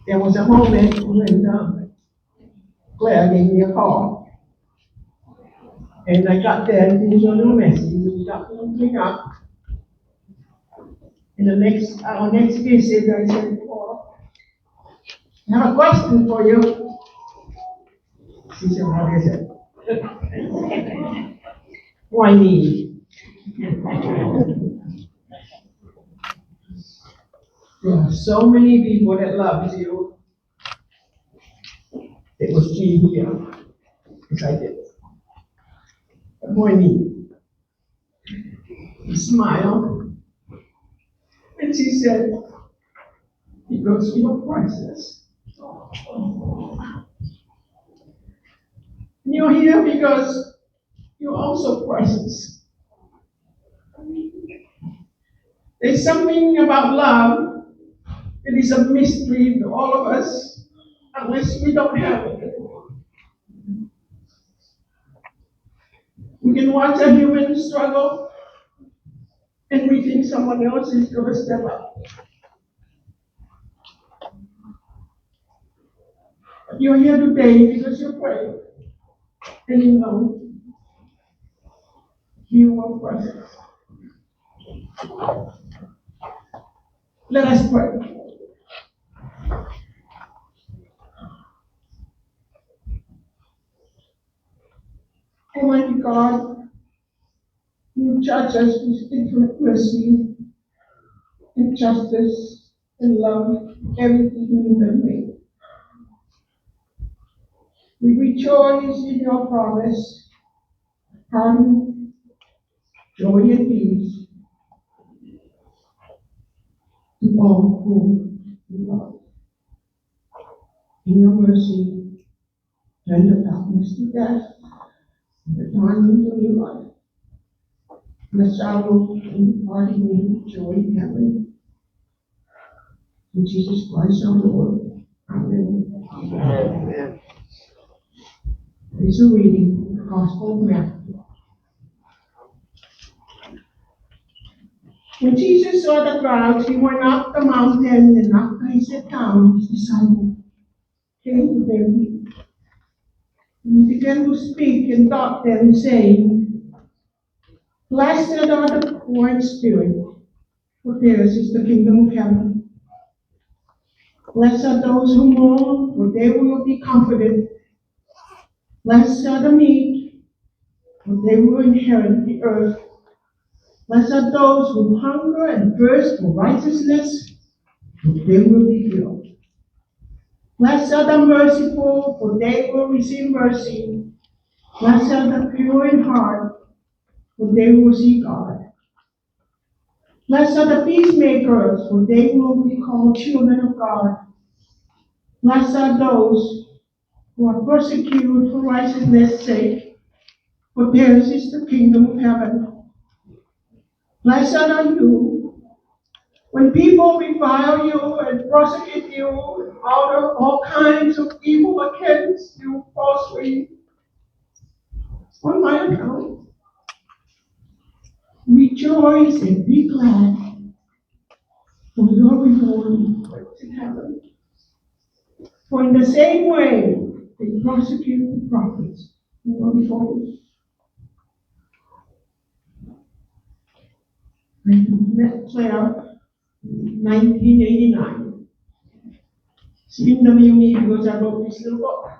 There was a moment when Claire gave me a call, and I got there and finished on a message. We got something up. In the next, our next visit, I said, "Oh, I have a question for you." She said, "What is it?" Why me? There are so many people that loves you. It was me here, because I did. But why me? He smiled, and she said, "Because you're priceless. You're here because you're also priceless. There's something about love that is a mystery to all of us unless we don't have it. We can watch a human struggle and we think someone else is going to step up. But you're here today because you're brave and you know you are precious. Let us pray. Almighty God, you judge us with infinite mercy and justice and love everything you have made. We rejoice in your promise, pardon, joy, and peace to all whom you love. In your mercy, turn the darkness to death, and the dawn into new life. Bless our hope and parting with joy in heaven. In Jesus Christ our Lord. Amen. Amen. This is a reading from the Gospel of Matthew. When Jesus saw the crowds, he went up the mountain, and after he sat down, his disciples came to him. And he began to speak and taught them, saying, "Blessed are the poor in spirit, for theirs is the kingdom of heaven. Blessed are those who mourn, for they will be comforted. Blessed are the meek, for they will inherit the earth. Blessed are those who hunger and thirst for righteousness, for they will be filled. Blessed are the merciful, for they will receive mercy. Blessed are the pure in heart, for they will see God. Blessed are the peacemakers, for they will be called children of God. Blessed are those who are persecuted for righteousness' sake, for theirs is the kingdom of heaven. Blessed are you when people revile you and persecute you and utter all kinds of evil against you falsely on my account. Rejoice and be glad, for your reward is in heaven. For in the same way they persecute the prophets who were before you." I met Claire in 1989. She interviewed me because I wrote this little book.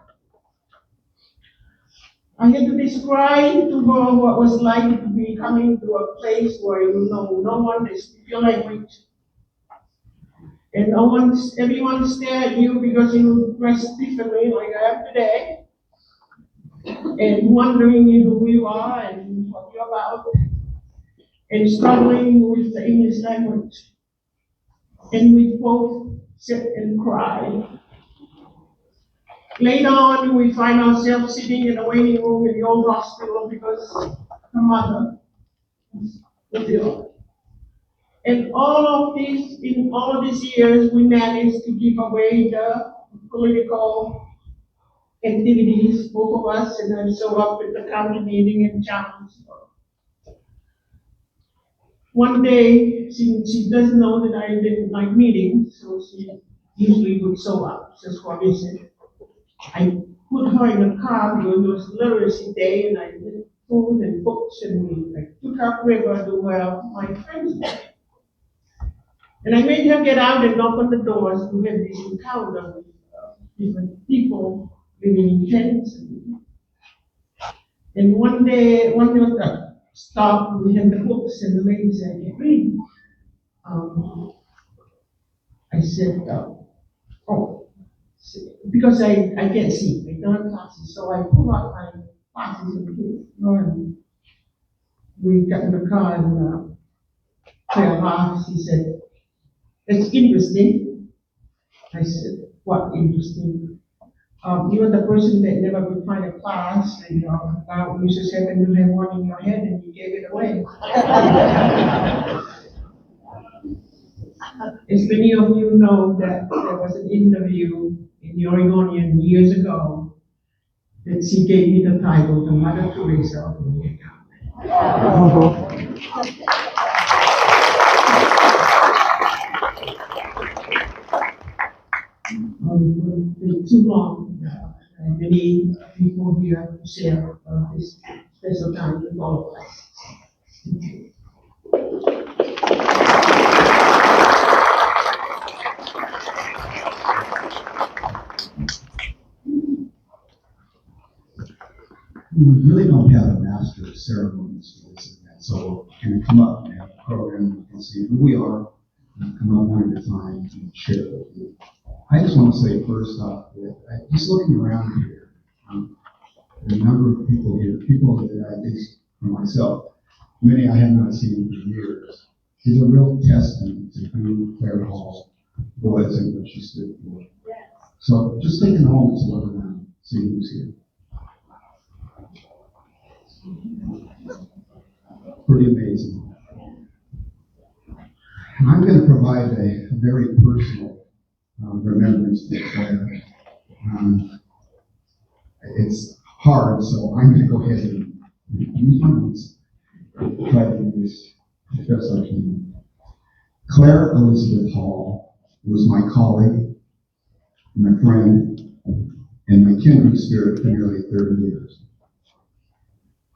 I had to describe to her what was like to be coming to a place where you know no one is your language. And everyone stare at you because you dress differently like I am today. And wondering who you are and what you're about. And struggling with the English language. And we both sit and cry. Later on, we find ourselves sitting in a waiting room in the old hospital because her mother was ill. And in all of these years, we managed to keep away the political activities, both of us, and then show up at the county meeting in Chelmsford. One day, she doesn't know that I didn't like meetings, so she usually would sew up. That's what he said. I put her in the car because it was literacy day, and I did food and books, and we took up river to where my friends were. And I made her get out and knock on the doors to have this encounter with different people living in tents. And one day stopped, we had the books, and the lady said, I can read. I said, oh, because I can't see, I don't have glasses, so I pull out my glasses and run. We got in the car and Claire laughed. She said, that's interesting. I said, what interesting? You're the person that never could find a class, and now you just happen to have one in your head and you gave it away. As many of you know, that there was an interview in the Oregonian years ago that she gave me the title, the Mother Teresa of America. It will take too long. Many people here to share this special time with all of us. We really don't have a master of ceremonies for this event, so we're going to come up and have a program. You can see who we are, and come up one at a time and share with you. I just want to say first off that just looking around here, the number of people here, people that at least for myself, many I have not seen for years, is a real testament to who Claire Hall was and what she stood for. So just take a moment to look around, see who's here. Pretty amazing. And I'm going to provide a very personal remembrance to Claire. It's hard, so I'm going to go ahead and use my notes. Try to do this as best I can. Claire Elizabeth Hall was my colleague, my friend, and my kindred spirit for nearly 30 years.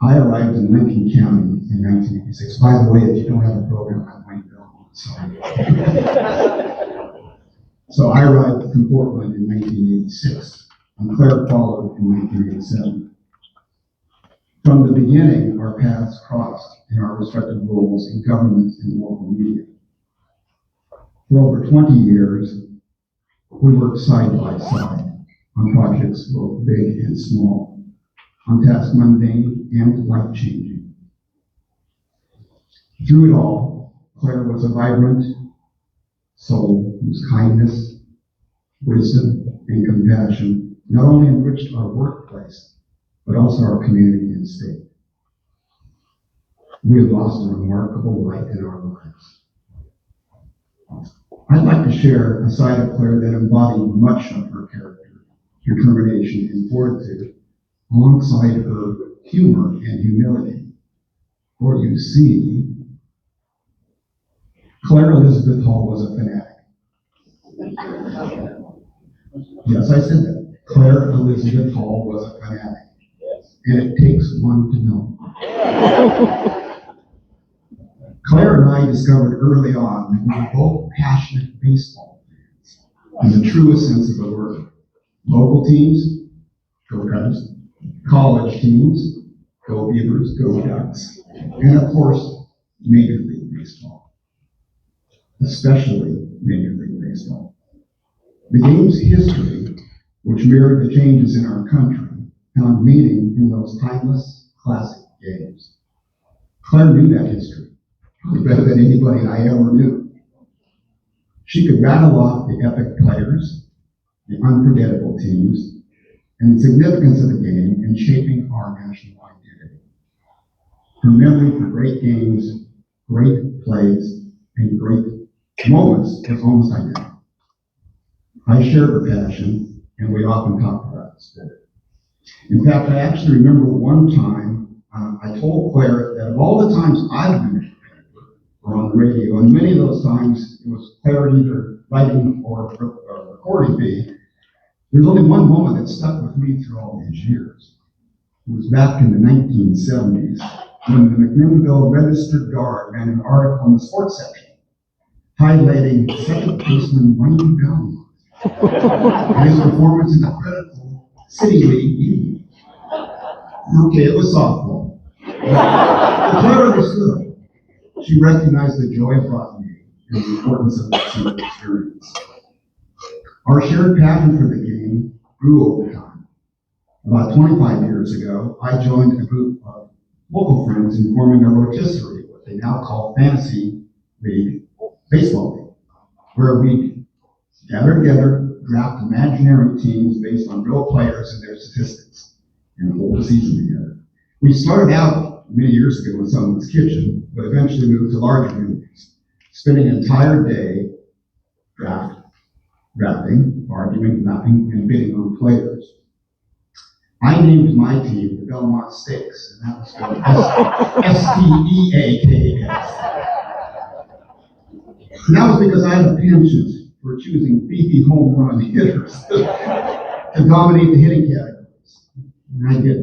I arrived in Lincoln County in 1986. By the way, if you don't have a program, I might go. So I arrived in Portland in 1986, and Claire followed in 1987. From the beginning, our paths crossed in our respective roles in government and local media. For over 20 years, we worked side by side on projects both big and small, on tasks mundane and life-changing. Through it all, Claire was a vibrant soul whose kindness, wisdom, and compassion not only enriched our workplace, but also our community and state. We have lost a remarkable light in our lives. I'd like to share a side of Claire that embodied much of her character, determination, and fortitude, alongside her humor and humility. For you see, Claire Elizabeth Hall was a fanatic. Yes, I said that. Claire Elizabeth Hall was a fanatic. And it takes one to know. Claire and I discovered early on that we were both passionate baseball fans, in the truest sense of the word. Local teams, go Cubs. College teams, go Beavers, go Ducks. And of course, Major League Baseball. Especially Major League Baseball. The game's history, which mirrored the changes in our country, found meaning in those timeless, classic games. Claire knew that history, probably better than anybody I ever knew. She could rattle off the epic players, the unforgettable teams, and the significance of the game in shaping our national identity. Her memory for great games, great plays, and great moments was almost identical. I shared her passion, and we often talked about the spirit. In fact, I actually remember one time I told Claire that of all the times I've been at the paper or on the radio, and many of those times it was Claire either writing or recording bee, there's only one moment that stuck with me through all these years. It was back in the 1970s when the McMinnville Registered Guard ran an article in the sports section highlighting second baseman Wayne Belmont and his performance in the critical City League game. Okay, it was softball. But Claire understood. She recognized the joy it brought me and the importance of that team experience. Our shared passion for the game grew over time. About 25 years ago, I joined a group of local friends in forming a rotisserie, what they now call Fantasy League Baseball League, where we gather together, draft imaginary teams based on real players and their statistics, and hold the season together. We started out many years ago in someone's kitchen, but eventually moved to larger communities, spending an entire day drafting, arguing, mapping, and bidding on players. I named my team the Belmont Stakes, and that was spelled S-T-E-A-K-S. And that was because I had a penchant for choosing beefy home run hitters to dominate the hitting categories. And I did.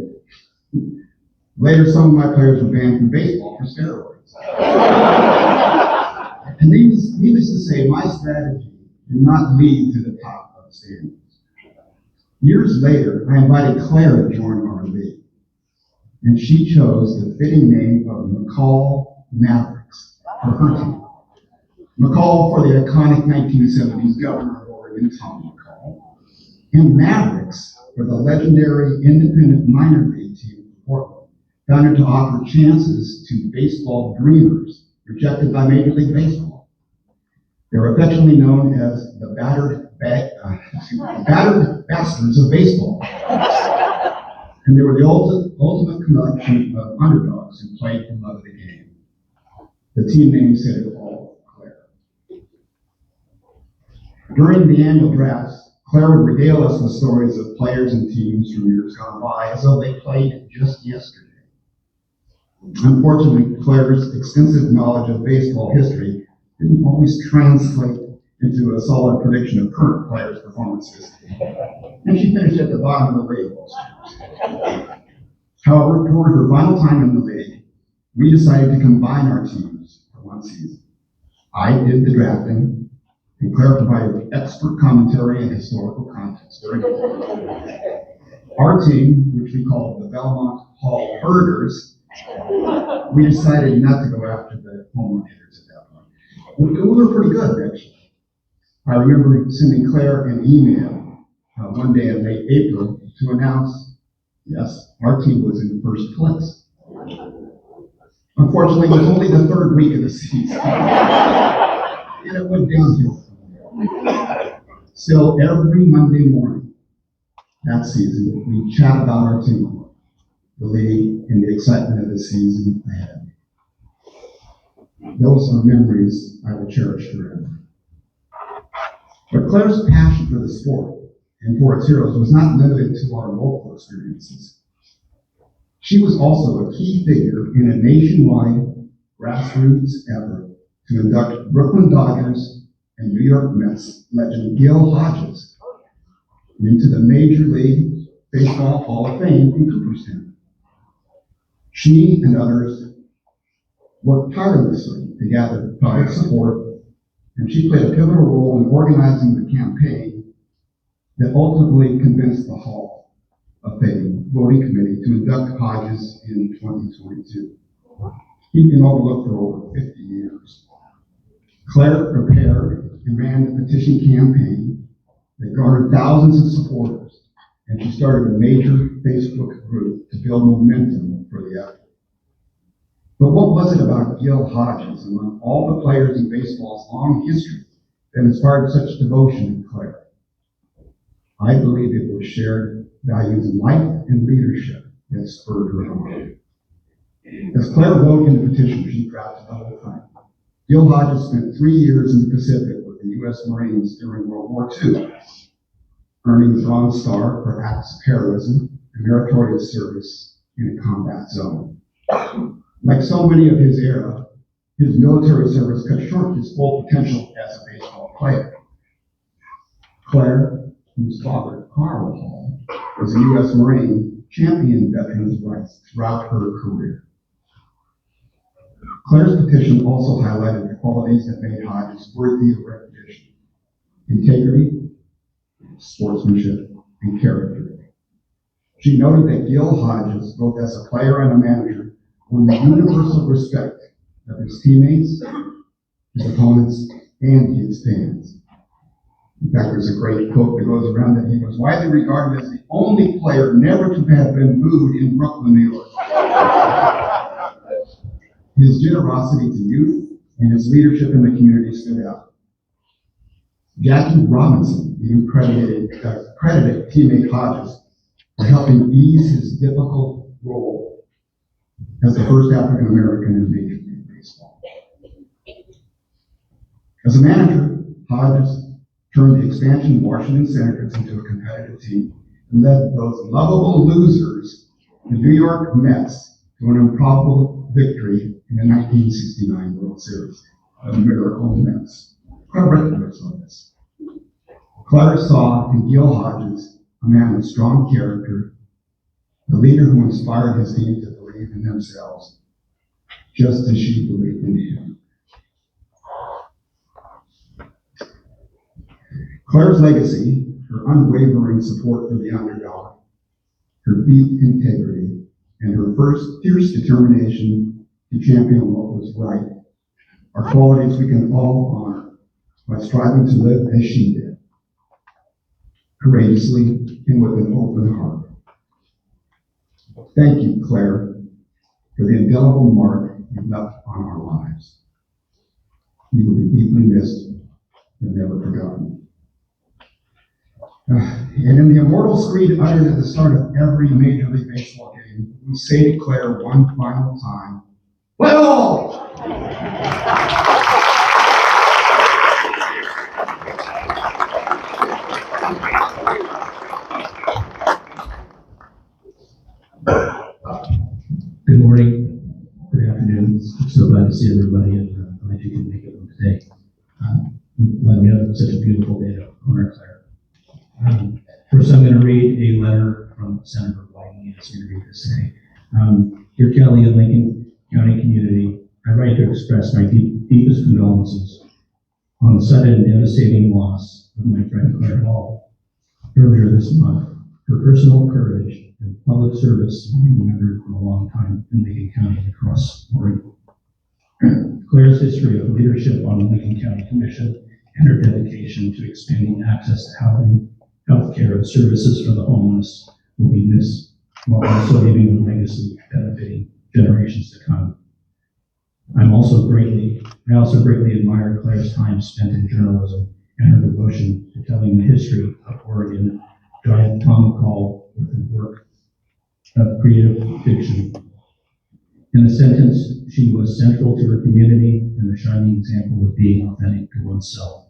Later, some of my players were banned from baseball for steroids. And needless to say, my strategy did not lead to the top of the standings. Years later, I invited Claire to join our league, and she chose the fitting name of McCall Mavericks for her team. McCall for the iconic 1970s governor of Oregon, Tom McCall, and Mavericks for the legendary independent minor league team of Portland, founded to offer chances to baseball dreamers rejected by Major League Baseball. They were affectionately known as the battered bastards of baseball. And they were the ultimate collection of underdogs who played for love of the game. The team name said it all, Claire. During the annual drafts, Claire would regale us with stories of players and teams from years gone by as though they played just yesterday. Unfortunately, Claire's extensive knowledge of baseball history didn't always translate into a solid prediction of current players' performances. And she finished at the bottom of the league. However, toward her final time in the league, we decided to combine our teams for one season. I did the drafting, and Claire provided expert commentary and historical context during it. Our team, which we called the Belmont Hall Herders, we decided not to go after the home run hitters at that point. We were pretty good, actually. I remember sending Claire an email one day in late April to announce, yes, our team was in first place. Unfortunately, it was only the third week of the season, and it went downhill from there. Still, every Monday morning that season, we chat about our team, the league, and the excitement of the season ahead. Those are memories I will cherish forever. But Claire's passion for the sport and for its heroes was not limited to our local experiences. She was also a key figure in a nationwide grassroots effort to induct Brooklyn Dodgers and New York Mets legend Gil Hodges into the Major League Baseball Hall of Fame in Cooperstown. She and others worked tirelessly to gather public support, and she played a pivotal role in organizing the campaign that ultimately convinced the Hall of Fame voting committee to induct Hodges in 2022. He'd been overlooked for over 50 years. Claire prepared and ran the petition campaign that garnered thousands of supporters, and she started a major Facebook group to build momentum for the effort. But what was it about Gil Hodges, among all the players in baseball's long history, that inspired such devotion in Claire? I believe it was shared values in life and leadership that spurred her on. As Claire wrote in the petition, she drafted the whole thing. Gil Hodges spent 3 years in the Pacific with the U.S. Marines during World War II, earning the Bronze Star for acts of heroism and meritorious service in a combat zone. Like so many of his era, his military service cut short his full potential as a baseball player. Claire, whose father, Carl Hall, was a U.S. Marine, championed veterans' rights throughout her career. Claire's petition also highlighted the qualities that made Hodges worthy of recognition: integrity, sportsmanship, and character. She noted that Gil Hodges, both as a player and a manager, won the universal respect of his teammates, his opponents, and his fans. In fact, there's a great quote that goes around that he was widely regarded as the only player never to have been booed in Brooklyn, New York. His generosity to youth and his leadership in the community stood out. Jackie Robinson even credited teammate Hodges for helping ease his difficult role as the first African American in Major League Baseball. As a manager, Hodges turned the expansion Washington Senators into a competitive team and led those lovable losers, the New York Mets, to an improbable victory in the 1969 World Series, the Miracle Mets. Quite a record on this. Claire saw in Gil Hodges a man with strong character, a leader who inspired his team to believe in themselves, just as she believed in him. Claire's legacy, her unwavering support for the underdog, her deep integrity, and her fierce determination to champion what was right are qualities we can all honor by striving to live as she did, courageously and with an open heart. Thank you, Claire, for the indelible mark you left on our lives. You will be deeply missed and never forgotten. And in the immortal screed uttered at the start of every Major League Baseball game, we say to Claire one final time, "Play ball!" Good morning, good afternoon. I'm so glad to see everybody, and glad you can make it on today. I'm glad we have such a beautiful day to honor Claire. First, I'm going to read a letter from Senator Whitey. As you read this today. Dear Kelly and Lincoln County community, I write to express my deepest condolences on the sudden and devastating loss of my friend Claire Hall earlier this month. Her personal courage and public service will be remembered for a long time in Lincoln County and across Oregon. Claire's history of leadership on the Lincoln County Commission and her dedication to expanding access to housing, health care, and services for the homeless will be missed, while also leaving a legacy benefiting generations to come. I also greatly admire Claire's time spent in journalism and her devotion to telling the history of Oregon, driving Tom McCall with her work of creative fiction. In a sentence, she was central to her community and a shining example of being authentic to oneself.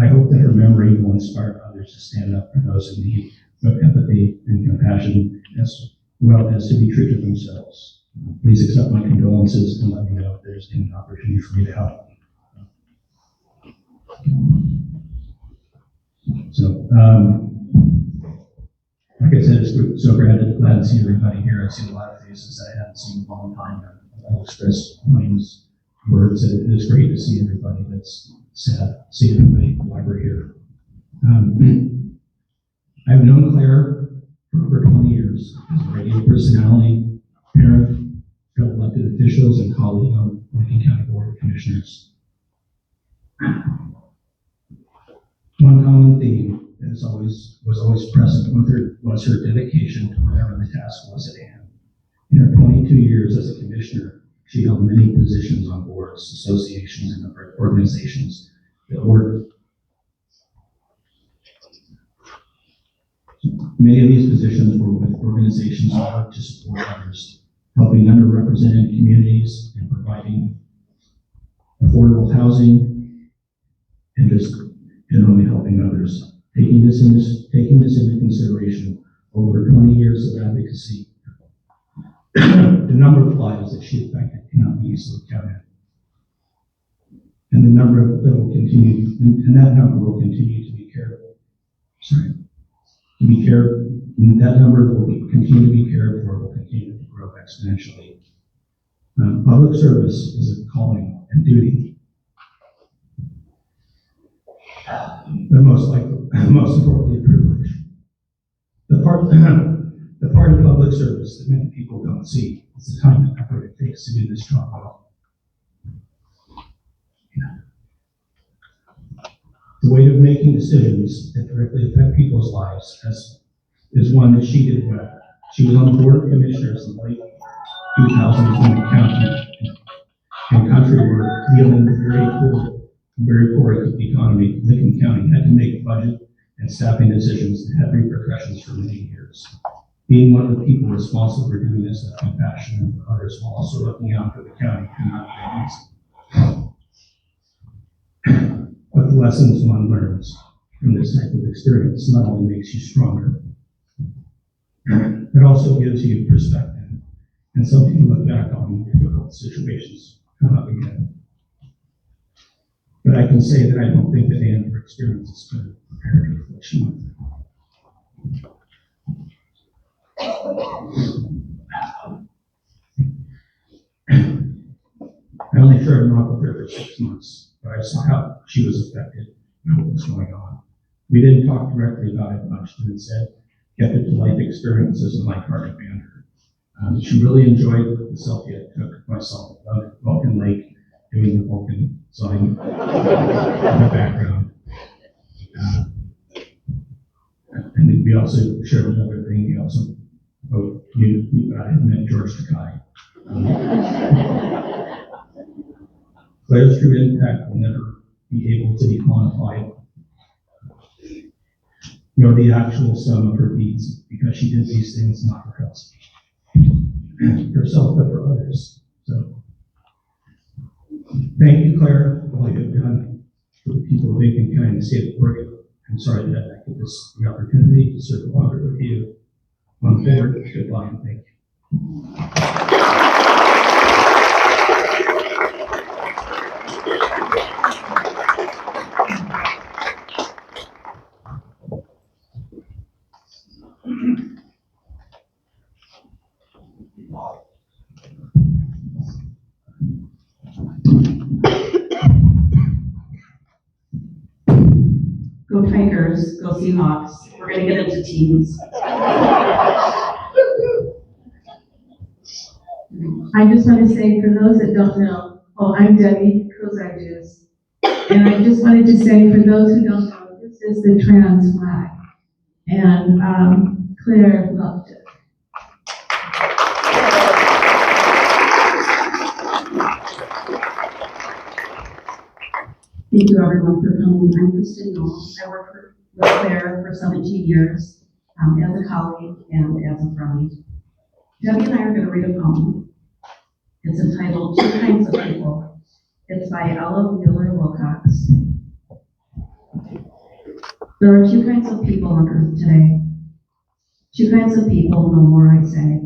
I hope that her memory will inspire others to stand up for those in need of empathy and compassion, as well as to be true to themselves. Please accept my condolences and let me know if there's any opportunity for me to help. So, like I said, it's so glad to see everybody here. I've seen a lot of faces that I haven't seen in a long time. I'll express my words. It is great to see everybody. That's sad. See everybody while we're here. I've known Claire for over 20 years as a radio personality, parent, elected officials, and colleague on the Lincoln County Board of Commissioners. One common theme that was always present with her was her dedication to whatever the task was at hand. In her 22 years as a commissioner, she held many positions on boards, associations, and organizations that work. Many of these positions were with organizations that work to support others, helping underrepresented communities and providing affordable housing, and just generally helping others. Taking this into consideration, over 20 years of advocacy, the number of lives that she affected cannot be easily counted. And the number that will continue, and that number will continue to be cared sorry, to be cared, and that number that will continue to be cared for will continue to grow exponentially. Public service is a calling and duty, but most importantly, a privilege. The part of public service that many people don't see is the time and effort it takes to do this job well. The weight of making decisions that directly affect people's lives is one that she did well. She was on the board of commissioners in the late 2000s when the county and country were dealing with very poor economy. Lincoln County had to make budget and staffing decisions that had repercussions for many years. Being one of the people responsible for doing this with compassion for others while also looking out for the county cannot be easy. But the lessons one learns from this type of experience not only makes you stronger, it also gives you perspective and something to look back on when difficult situations come up again. But I can say that I don't think that Anne, her experience is good compared to what she went through. I only shared a knock with her for 6 months, but I saw how she was affected and what was going on. We didn't talk directly about it much, but instead kept it to life experiences and lighthearted banter. She really enjoyed the selfie I took of myself at Vulcan Lake doing the Vulcan sign in the background. And then we also shared another thing. We also had met George Takei. Claire's true impact will never be able to be quantified, nor the actual sum of her deeds, because she did these things not for herself, but for others. So, thank you, Claire, for all you have done for the people of Lincoln County and the state of Oregon. I'm sorry that I get the opportunity to serve longer with you. On forward, good luck and thank you. Go Tigers, go Seahawks. We're going to get into teams. I just want to say, for those that don't know, I'm Debbie Kozardus. And I just wanted to say, for those who don't know, this is the trans flag. And Claire loved it. Thank you, everyone, for coming. I'm Kristen Knowles. I worked with Claire for 17 years as a colleague and as a friend. Debbie and I are going to read a poem. It's entitled Two Kinds of People. It's by Ella Wheeler Wilcox. There are two kinds of people on earth today. Two kinds of people, no more I say.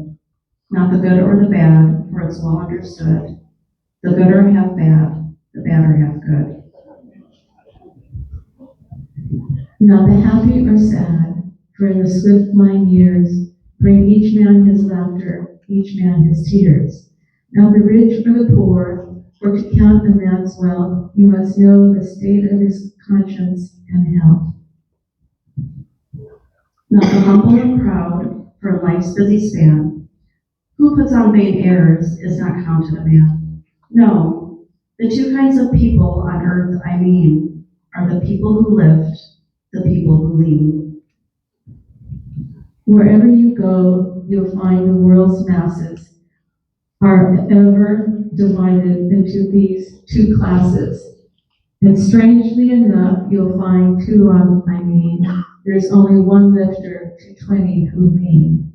Not the good or the bad, for it's well understood. The good are half bad, the bad are half good. Not the happy or sad, for in the swift flying years, bring each man his laughter, each man his tears. Not the rich or the poor, for to count a man's wealth, you must know the state of his conscience and health. Not the humble or proud, for in life's busy span, who puts on vain airs is not counted a man. No, the two kinds of people on earth I mean are the people who lift, the people who lean. Wherever you go, you'll find the world's masses are ever divided into these two classes. And strangely enough, you'll find there's only one lifter to 20 who lean.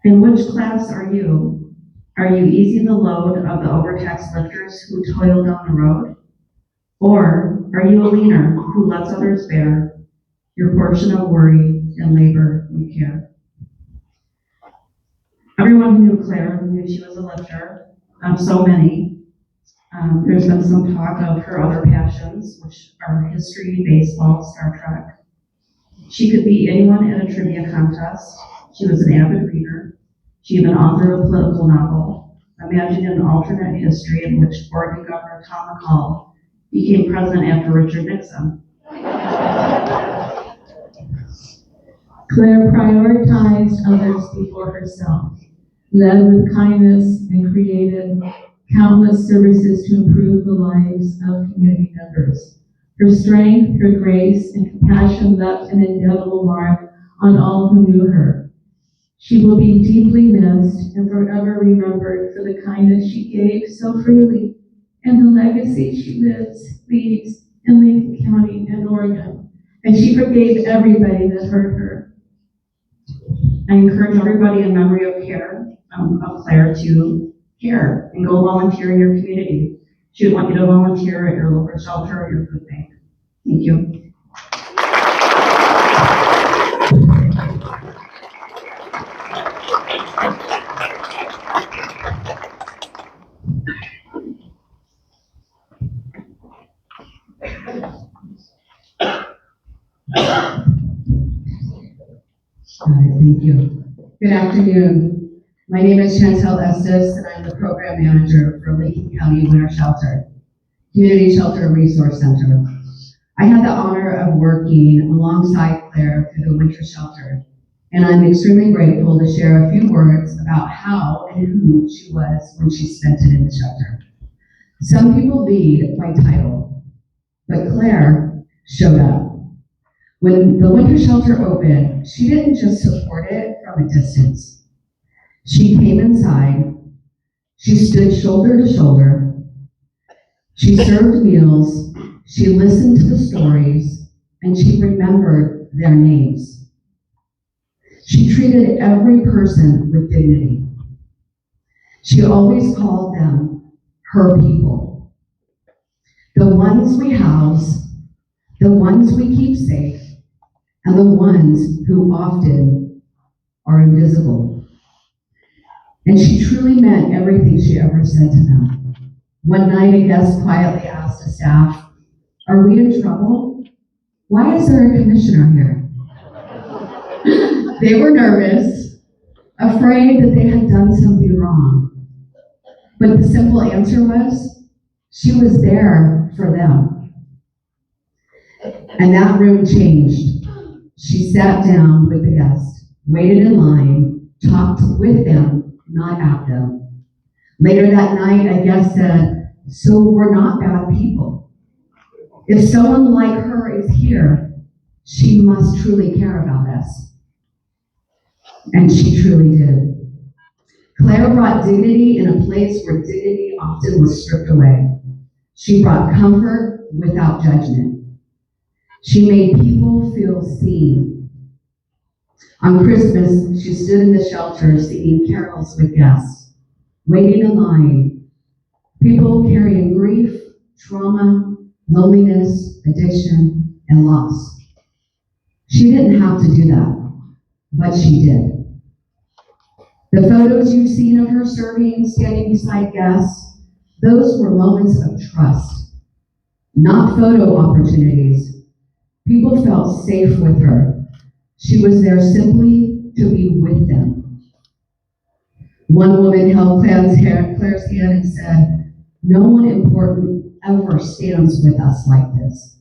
And which class are you? Are you easing the load of the overtaxed lifters who toil down the road? Or are you a leaner who lets others bear your portion of worry and labor and care? Everyone who knew Claire knew she was a lifter. So many. There's been some talk of her other passions, which are history, baseball, Star Trek. She could beat anyone at a trivia contest. She was an avid reader. She even authored a political novel, imagining an alternate history in which Oregon Governor Tom McCall became president after Richard Nixon. Claire prioritized others before herself, led with kindness, and created countless services to improve the lives of community members. Her strength, her grace, and compassion left an indelible mark on all who knew her. She will be deeply missed and forever remembered for the kindness she gave so freely and the legacy she leaves in Lincoln County and Oregon. And she forgave everybody that hurt her. I encourage everybody in memory of Claire to care and go volunteer in your community. She would want you to volunteer at your local shelter or your food bank. Thank you. Thank you. Good afternoon. My name is Chantel Estes, and I'm the program manager for Lincoln County Winter Shelter, Community Shelter Resource Center. I had the honor of working alongside Claire through the winter shelter, and I'm extremely grateful to share a few words about how and who she was when she spent it in the shelter. Some people lead by title, but Claire showed up. When the winter shelter opened, she didn't just support it from a distance. She came inside, she stood shoulder to shoulder, she served meals, she listened to the stories, and she remembered their names. She treated every person with dignity. She always called them her people. The ones we house, the ones we keep safe, and the ones who often are invisible. And she truly meant everything she ever said to them. One night, a guest quietly asked the staff, "Are we in trouble? Why is there a commissioner here?" They were nervous, afraid that they had done something wrong. But the simple answer was, she was there for them. And that room changed. She sat down with the guests, waited in line, talked with them, not at them. Later that night, a guest said, "So we're not bad people. If someone like her is here, she must truly care about us." And she truly did. Claire brought dignity in a place where dignity often was stripped away. She brought comfort without judgment. She made people feel seen. On Christmas, she stood in the shelter singing carols with guests, waiting in line, people carrying grief, trauma, loneliness, addiction, and loss. She didn't have to do that, but she did. The photos you've seen of her serving, standing beside guests, those were moments of trust, not photo opportunities. People felt safe with her. She was there simply to be with them. One woman held Claire's hand and said, "No one important ever stands with us like this."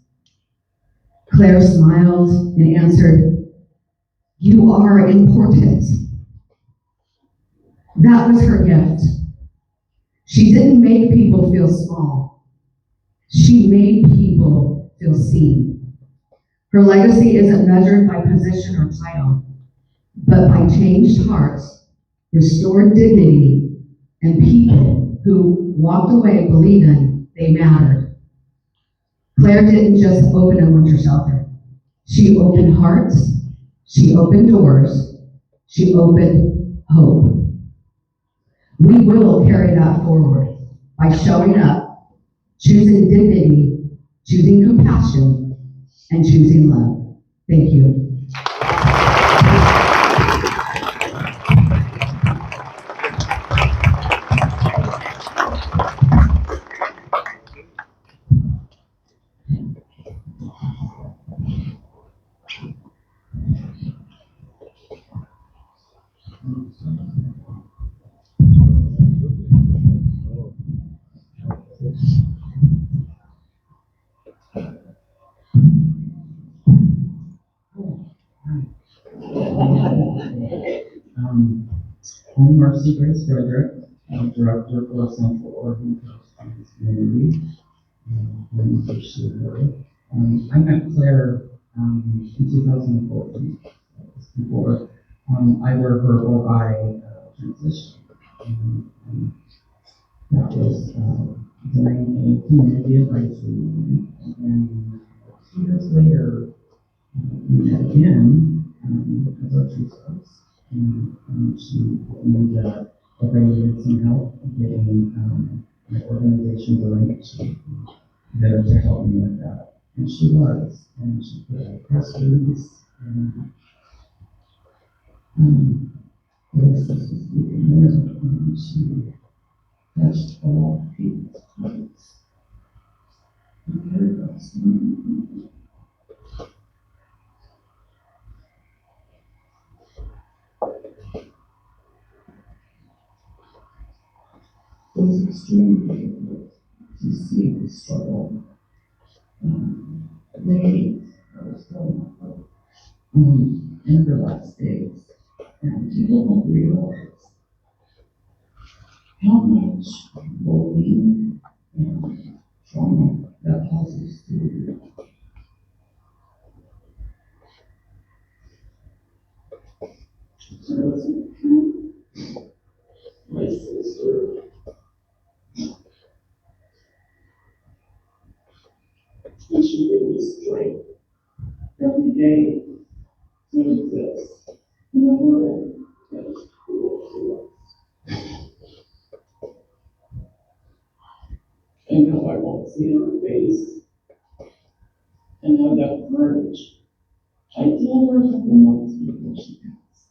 Claire smiled and answered, "You are important." That was her gift. She didn't make people feel small. She made people feel seen. Her legacy isn't measured by position or title, but by changed hearts, restored dignity, and people who walked away believing they mattered. Claire didn't just open a winter shelter. She opened hearts, she opened doors, she opened hope. We will carry that forward by showing up, choosing dignity, choosing compassion, and choosing love. Thank you. I'm Marcy Grace Frederick. I'm Director for Central Oregon Coast Science Community. I'm appreciate her. I met Claire in 2014. Before either her or I transitioned. And that was during a community advisory meeting. And 2 years later, we met again as our two subs. And she told me that if I needed some help getting my organization going, she was there to help me with that. And she was. And she put a press release and yes, this was speaking there, and she touched all people's hearts. And there goes. It was extremely difficult to see the struggle. The hate I was going through in her last days. And people don't realize how much bullying and trauma that causes to you. There was a friend, my sister, and she gave me strength every day to exist in a world that is cruel to us. And now I won't see her face and have that courage. I told her a couple months before she passed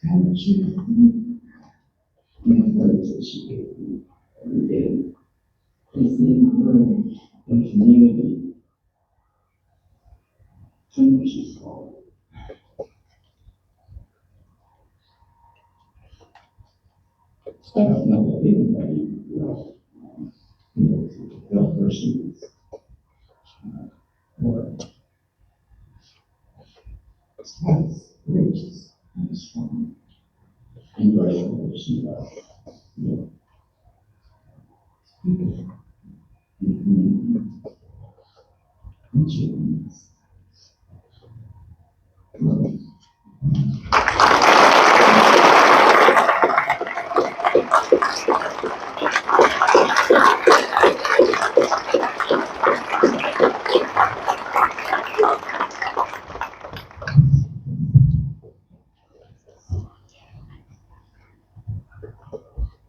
how much she loved me. And the words that she gave me every day, they seemed her and community. I know she's gone. I don't know that anybody will be able to fulfill her shoes or as courageous and strong and grateful that she was. People in community and children.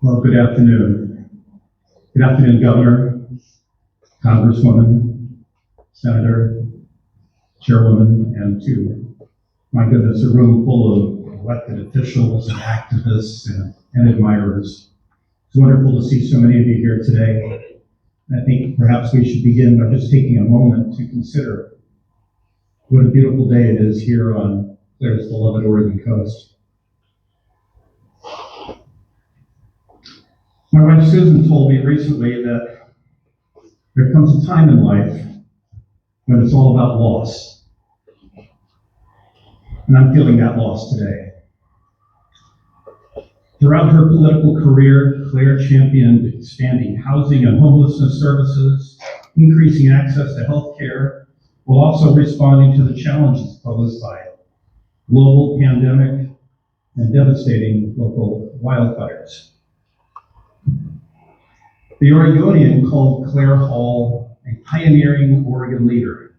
Well, good afternoon. Good afternoon, Governor, Congresswoman, Senator, Chairwoman, and to, my goodness, a room full of elected officials and activists and admirers. It's wonderful to see so many of you here today. I think perhaps we should begin by just taking a moment to consider what a beautiful day it is here on Claire's beloved Oregon coast. My wife Susan told me recently that there comes a time in life when it's all about loss. And I'm feeling that loss today. Throughout her political career, Claire championed expanding housing and homelessness services, increasing access to health care, while also responding to the challenges posed by global pandemic and devastating local wildfires. The Oregonian called Claire Hall a pioneering Oregon leader.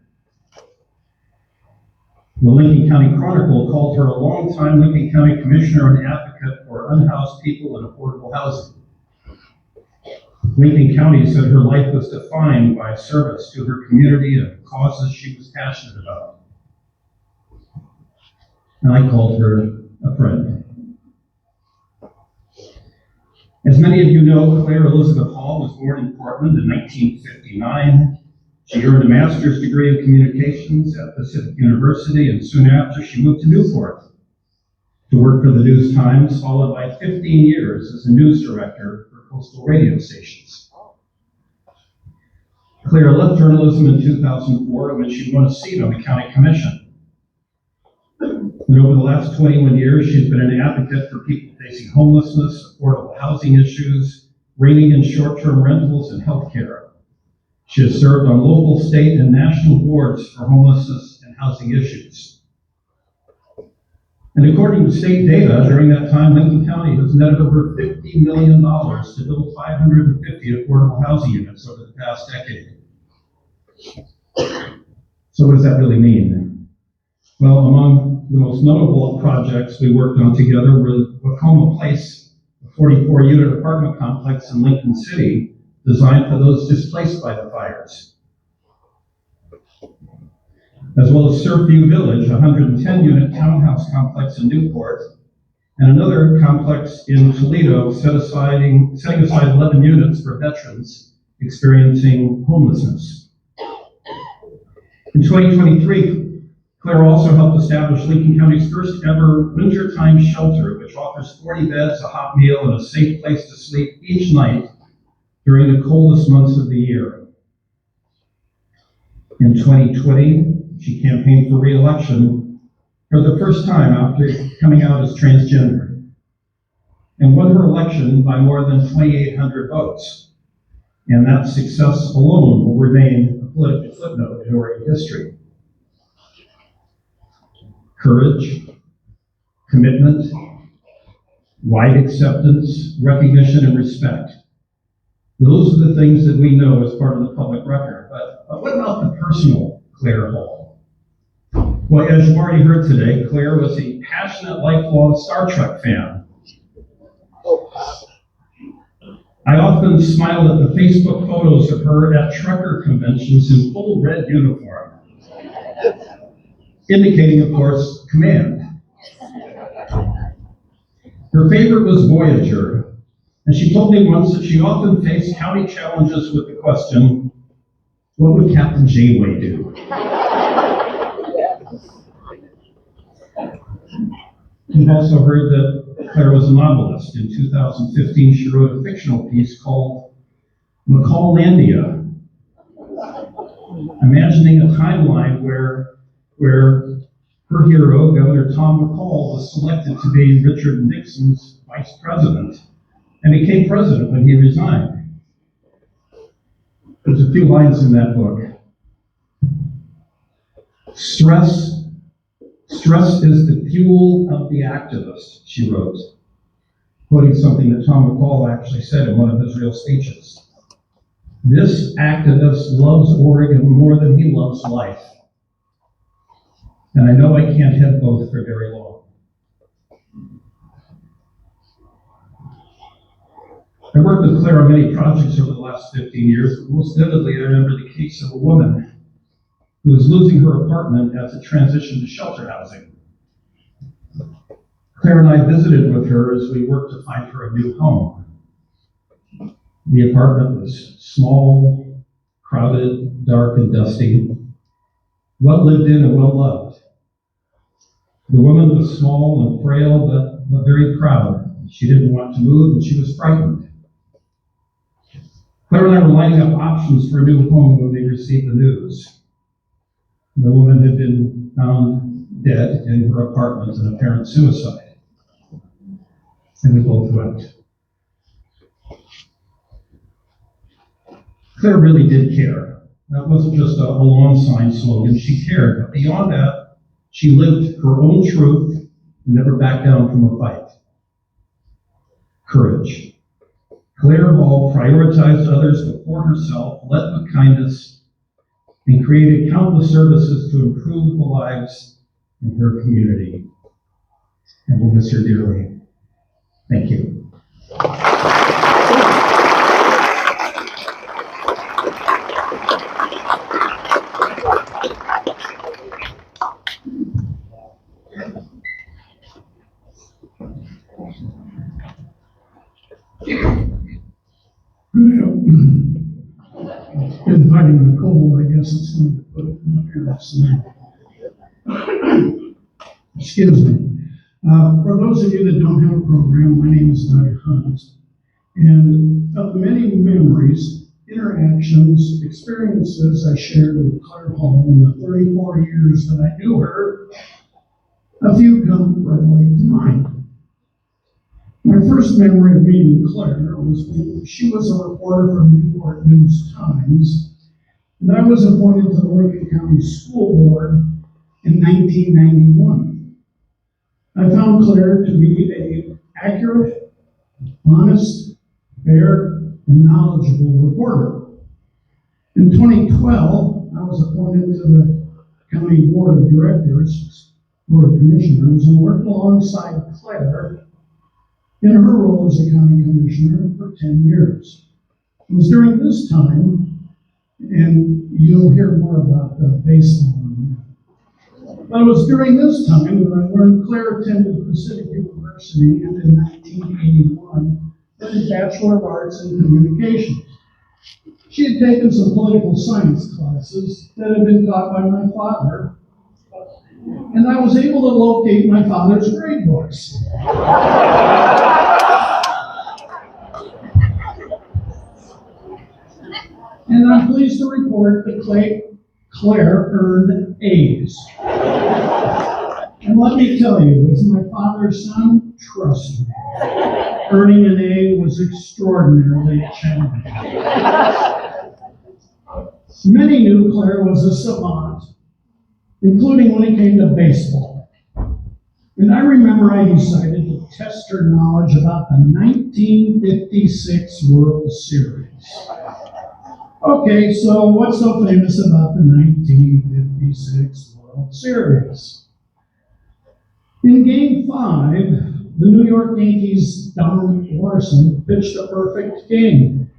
The Lincoln County Chronicle called her a longtime Lincoln County commissioner and advocate for unhoused people and affordable housing. Lincoln County said her life was defined by service to her community and causes she was passionate about. And I called her a friend. As many of you know, Claire Elizabeth Hall was born in Portland in 1959. She earned a master's degree in communications at Pacific University, and soon after she moved to Newport to work for the News Times, followed by 15 years as a news director for coastal radio stations. Claire left journalism in 2004 when she won a seat on the county commission. And over the last 21 years, she's been an advocate for people facing homelessness, affordable housing issues, reining in short-term rentals, and healthcare. She has served on local, state, and national boards for homelessness and housing issues. And according to state data, during that time, Lincoln County has netted over $50 million to build 550 affordable housing units over the past decade. So what does that really mean? Well, among the most notable projects we worked on together were the Wacoma Place, a 44-unit apartment complex in Lincoln City, designed for those displaced by the fires, as well as Surfview Village, a 110-unit townhouse complex in Newport, and another complex in Toledo setting aside 11 units for veterans experiencing homelessness. In 2023, Claire also helped establish Lincoln County's first ever wintertime shelter, which offers 40 beds, a hot meal, and a safe place to sleep each night during the coldest months of the year. In 2020, she campaigned for re-election for the first time after coming out as transgender, and won her election by more than 2,800 votes. And that success alone will remain a political footnote in Oregon history. Courage, commitment, wide acceptance, recognition, and respect. Those are the things that we know as part of the public record. But what about the personal Claire Hall? Well, as you've already heard today, Claire was a passionate, lifelong Star Trek fan. I often smiled at the Facebook photos of her at trucker conventions in full red uniform, indicating, of course, command. Her favorite was Voyager, and she told me once that she often faced county challenges with the question, what would Captain Janeway do? You've also heard that Claire was a novelist. In 2015, she wrote a fictional piece called McCalllandia, imagining a timeline where her hero, Governor Tom McCall, was selected to be Richard Nixon's vice president and became president when he resigned. There's a few lines in that book. Stress is the fuel of the activist, she wrote, quoting something that Tom McCall actually said in one of his real speeches. This activist loves Oregon more than he loves life. And I know I can't have both for very long. I worked with Claire on many projects over the last 15 years, but most vividly I remember the case of a woman who was losing her apartment as it transitioned to shelter housing. Claire and I visited with her as we worked to find her a new home. The apartment was small, crowded, dark, and dusty, well lived in and well loved. The woman was small and frail, but very proud. She didn't want to move, and she was frightened. Claire and I were lining up options for a new home when we received the news. The woman had been found dead in her apartment, an apparent suicide. And we both wept. Claire really did care. That wasn't just a lawn sign slogan. She cared. But beyond that, she lived her own truth and never backed down from a fight. Courage. Claire Hall prioritized others before herself, led with kindness, and created countless services to improve the lives in her community. And we'll miss her dearly. Thank you. Been fighting the cold, I guess it's going to put it up here. Excuse me. For those of you that don't have a program, my name is Doug Hunt. And of the many memories, interactions, experiences I shared with Claire Hall in the 34 years that I knew her, A few come readily to mind. My first memory of meeting Claire was when she was a reporter for the Newport News Times, and I was appointed to the Lincoln County School Board in 1991. I found Claire to be an accurate, honest, fair, and knowledgeable reporter. In 2012, I was appointed to the County Board of Directors, Board of Commissioners, and worked alongside Claire in her role as a county commissioner for 10 years. It was during this time, and you'll hear more about the baseball. But it was during this time that I learned Claire attended Pacific University and in 1981 did a Bachelor of Arts in Communications. She had taken some political science classes that had been taught by my father, and I was able to locate my father's grade books. And I'm pleased to report that Claire earned A's. And let me tell you, as my father's son, trust me, earning an A was extraordinarily challenging. Many knew Claire was a savant, including when it came to baseball. And I remember I decided to test her knowledge about the 1956 World Series. Okay, so what's so famous about the 1956 World Series? In Game 5, the New York Yankees' Don Larson pitched a perfect game.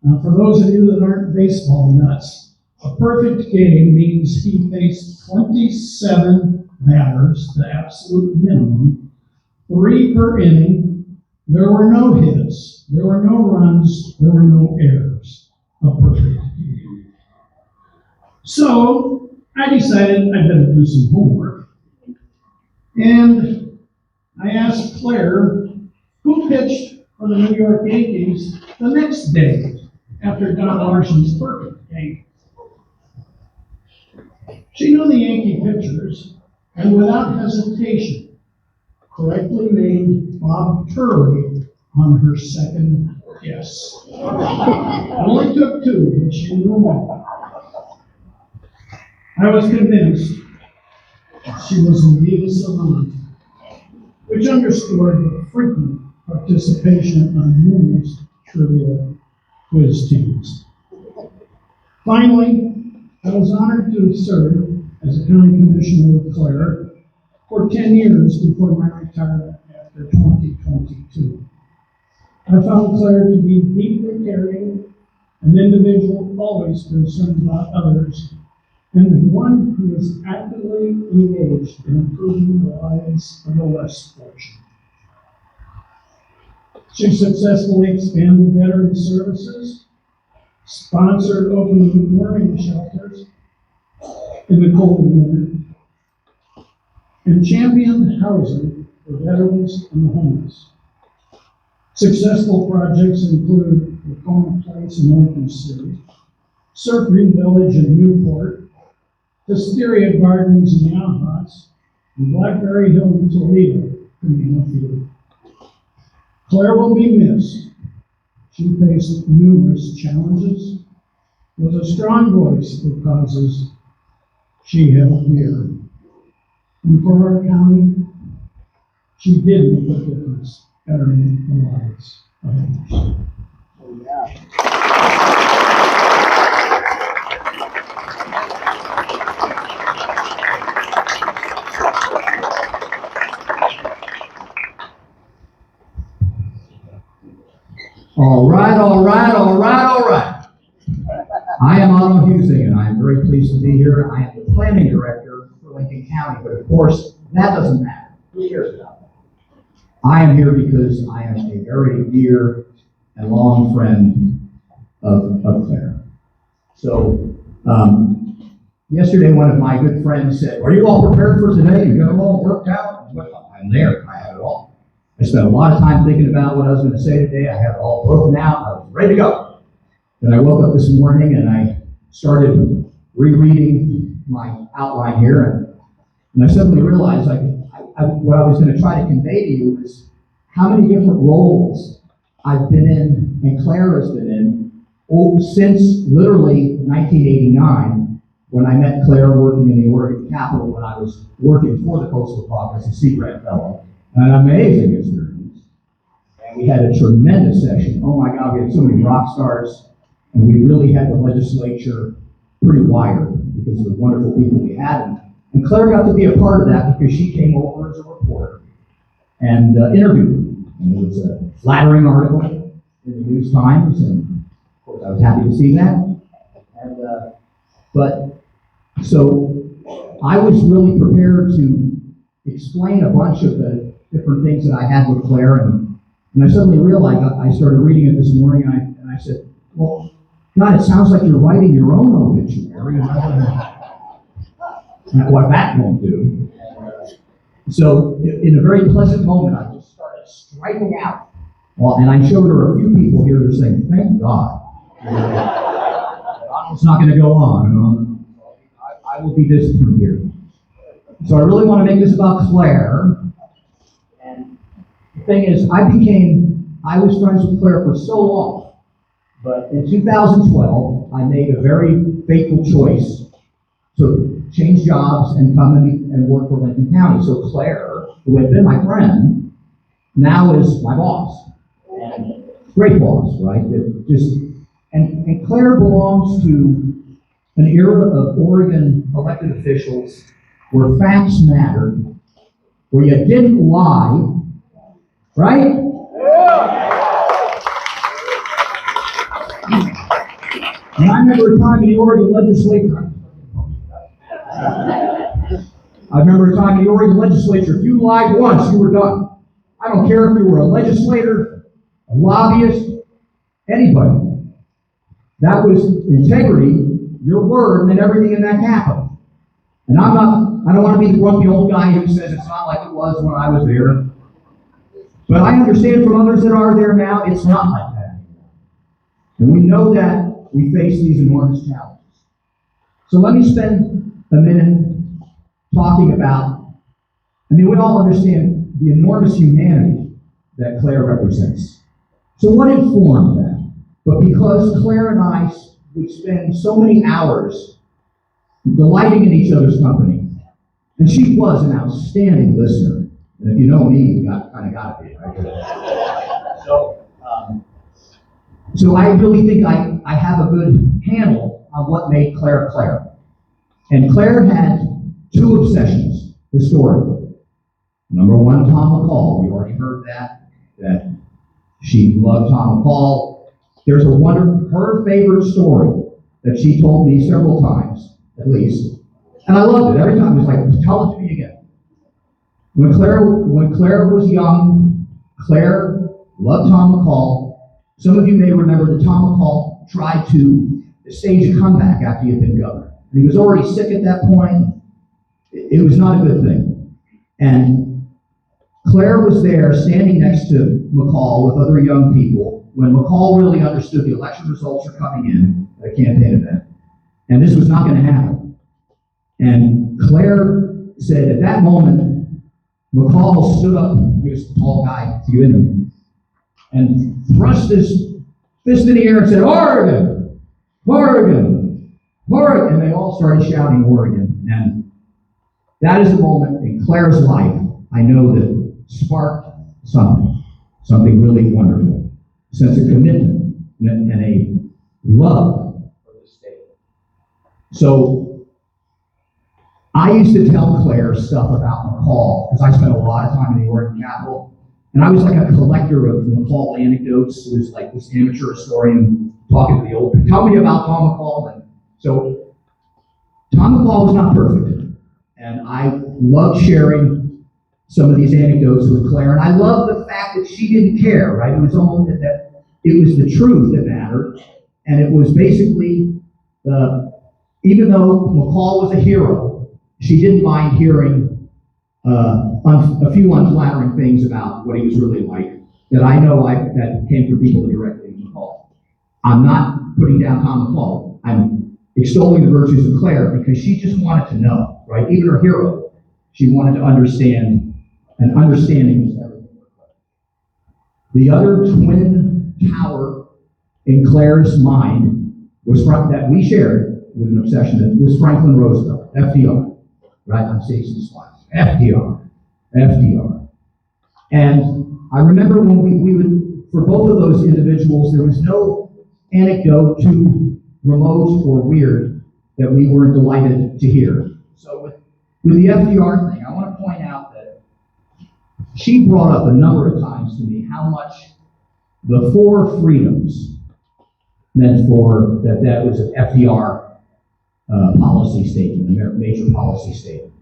Now, for those of you that aren't baseball nuts, a perfect game means he faced 27 batters, the absolute minimum, 3 per inning. There were no hits, there were no runs, there were no errors. A perfect game. So I decided I'd better do some homework. And I asked Claire who pitched for the New York Yankees the next day after Don Larson's perfect game. She knew the Yankee pitchers and without hesitation correctly named Bob Turley on her second guess. It only took 2, but she knew them all. I was convinced she was indeed a savant, which underscored the frequent participation on numerous trivia quiz teams. Finally, I was honored to serve as a county commissioner with Claire for 10 years before my retirement after 2022. I found Claire to be deeply caring, an individual always concerned about others, and one who is actively engaged in improving the lives of the less fortunate. She successfully expanded veteran services, sponsored open warming shelters in the cold winter, and championed housing for veterans and the homeless. Successful projects include the Coma Place in Ocean City, Surfing Village in Newport, Hysteria Gardens in Yahas, and Blackberry Hill in Toledo, to name a few. Claire will be missed. She faced numerous challenges, with a strong voice for causes she held dear. And for our county, she did make a difference, bettering the lives of others. All right, all right, all right, all right. I am Otto Husing, and I am very pleased to be here. I am the planning director for Lincoln County, but of course, that doesn't matter. Who cares about that? I am here because I am a very dear and long friend of Claire. So, yesterday one of my good friends said, "Are you all prepared for today? You got it all worked out?" Well, I'm there. I have it all. I spent a lot of time thinking about what I was going to say today. I had it all broken out. I was ready to go. Then I woke up this morning and I started rereading my outline here, and I suddenly realized I what I was gonna try to convey to you is how many different roles I've been in and Claire has been in since literally 1989, when I met Claire working in the Oregon Capitol when I was working for the Coastal Caucus, a Seagrant Fellow. An amazing experience. And we had a tremendous session. Oh my God, we had so many rock stars, and we really had the legislature pretty wired because of the wonderful people we had. And Claire got to be a part of that because she came over as a reporter and interviewed me. And it was a flattering article in the News Times, and of course I was happy to see that. And so I was really prepared to explain a bunch of the different things that I had with Claire, and I suddenly realized, I started reading it this morning, and I said, well, God, it sounds like you're writing your own obituary. What that won't do. So in a very pleasant moment, I just started striking out. Well, and I showed her a few people here that are saying, thank God. It's not going to go on. I will be disciplined here. So I really want to make this about Claire. And the thing is, I was friends with Claire for so long. But in 2012, I made a very fateful choice to change jobs and come and work for Lincoln County. So Claire, who had been my friend, now is my boss. And great boss, right? And Claire belongs to an era of Oregon elected officials where facts mattered, where you didn't lie, right? And I remember a time in the Oregon legislature, if you lied once, you were done. I don't care if you were a legislator, a lobbyist, anybody. That was integrity, your word, and everything in that happened. And I don't want to be the grumpy old guy who says it's not like it was when I was there. But I understand from others that are there now, it's not like that. And we know that we face these enormous challenges. So let me spend a minute talking about, we all understand the enormous humanity that Claire represents. So what informed that? But because Claire and I would spend so many hours delighting in each other's company, and she was an outstanding listener. And if you know me, you kind of got to be, right? So I really think I have a good handle on what made Claire Claire. And Claire had two obsessions, historically. Number one, Tom McCall. We already heard that she loved Tom McCall. There's her favorite story that she told me several times, at least. And I loved it. Every time it was like, tell it to me again. When Claire was young, Claire loved Tom McCall. Some of you may remember that Tom McCall tried to stage a comeback after he had been governor. And he was already sick at that point. It was not a good thing. And Claire was there standing next to McCall with other young people when McCall really understood the election results are coming in at a campaign event. And this was not going to happen. And Claire said at that moment, McCall stood up, he was a tall guy to get in there, and thrust his fist in the air and said, Oregon, Oregon, Oregon. And they all started shouting Oregon. And that is a moment in Claire's life, I know, that sparked something really wonderful. A sense of commitment and a love for the state. So I used to tell Claire stuff about McCall, because I spent a lot of time in the Oregon Capitol. And I was like a collector of McCall anecdotes. It was like this amateur historian talking to the old people. Tell me about Tom McCall. And so Tom McCall was not perfect. And I loved sharing some of these anecdotes with Claire. And I loved the fact that she didn't care, right? It was almost that it was the truth that mattered. And it was basically, even though McCall was a hero, she didn't mind hearing a few unflattering things about what he was really like that I know that came from people that directly knew McCall. I'm not putting down Tom McCall. I'm extolling the virtues of Claire because she just wanted to know, right? Even her hero, she wanted to understand and understanding was everything. The other twin tower in Claire's mind was that we shared with an obsession that was Franklin Roosevelt, FDR, right? I'm seeing some slides. FDR. And I remember when we would, for both of those individuals, there was no anecdote too remote or weird that we weren't delighted to hear. So with the FDR thing, I want to point out that she brought up a number of times to me how much the four freedoms meant for that was an FDR policy statement, a major policy statement.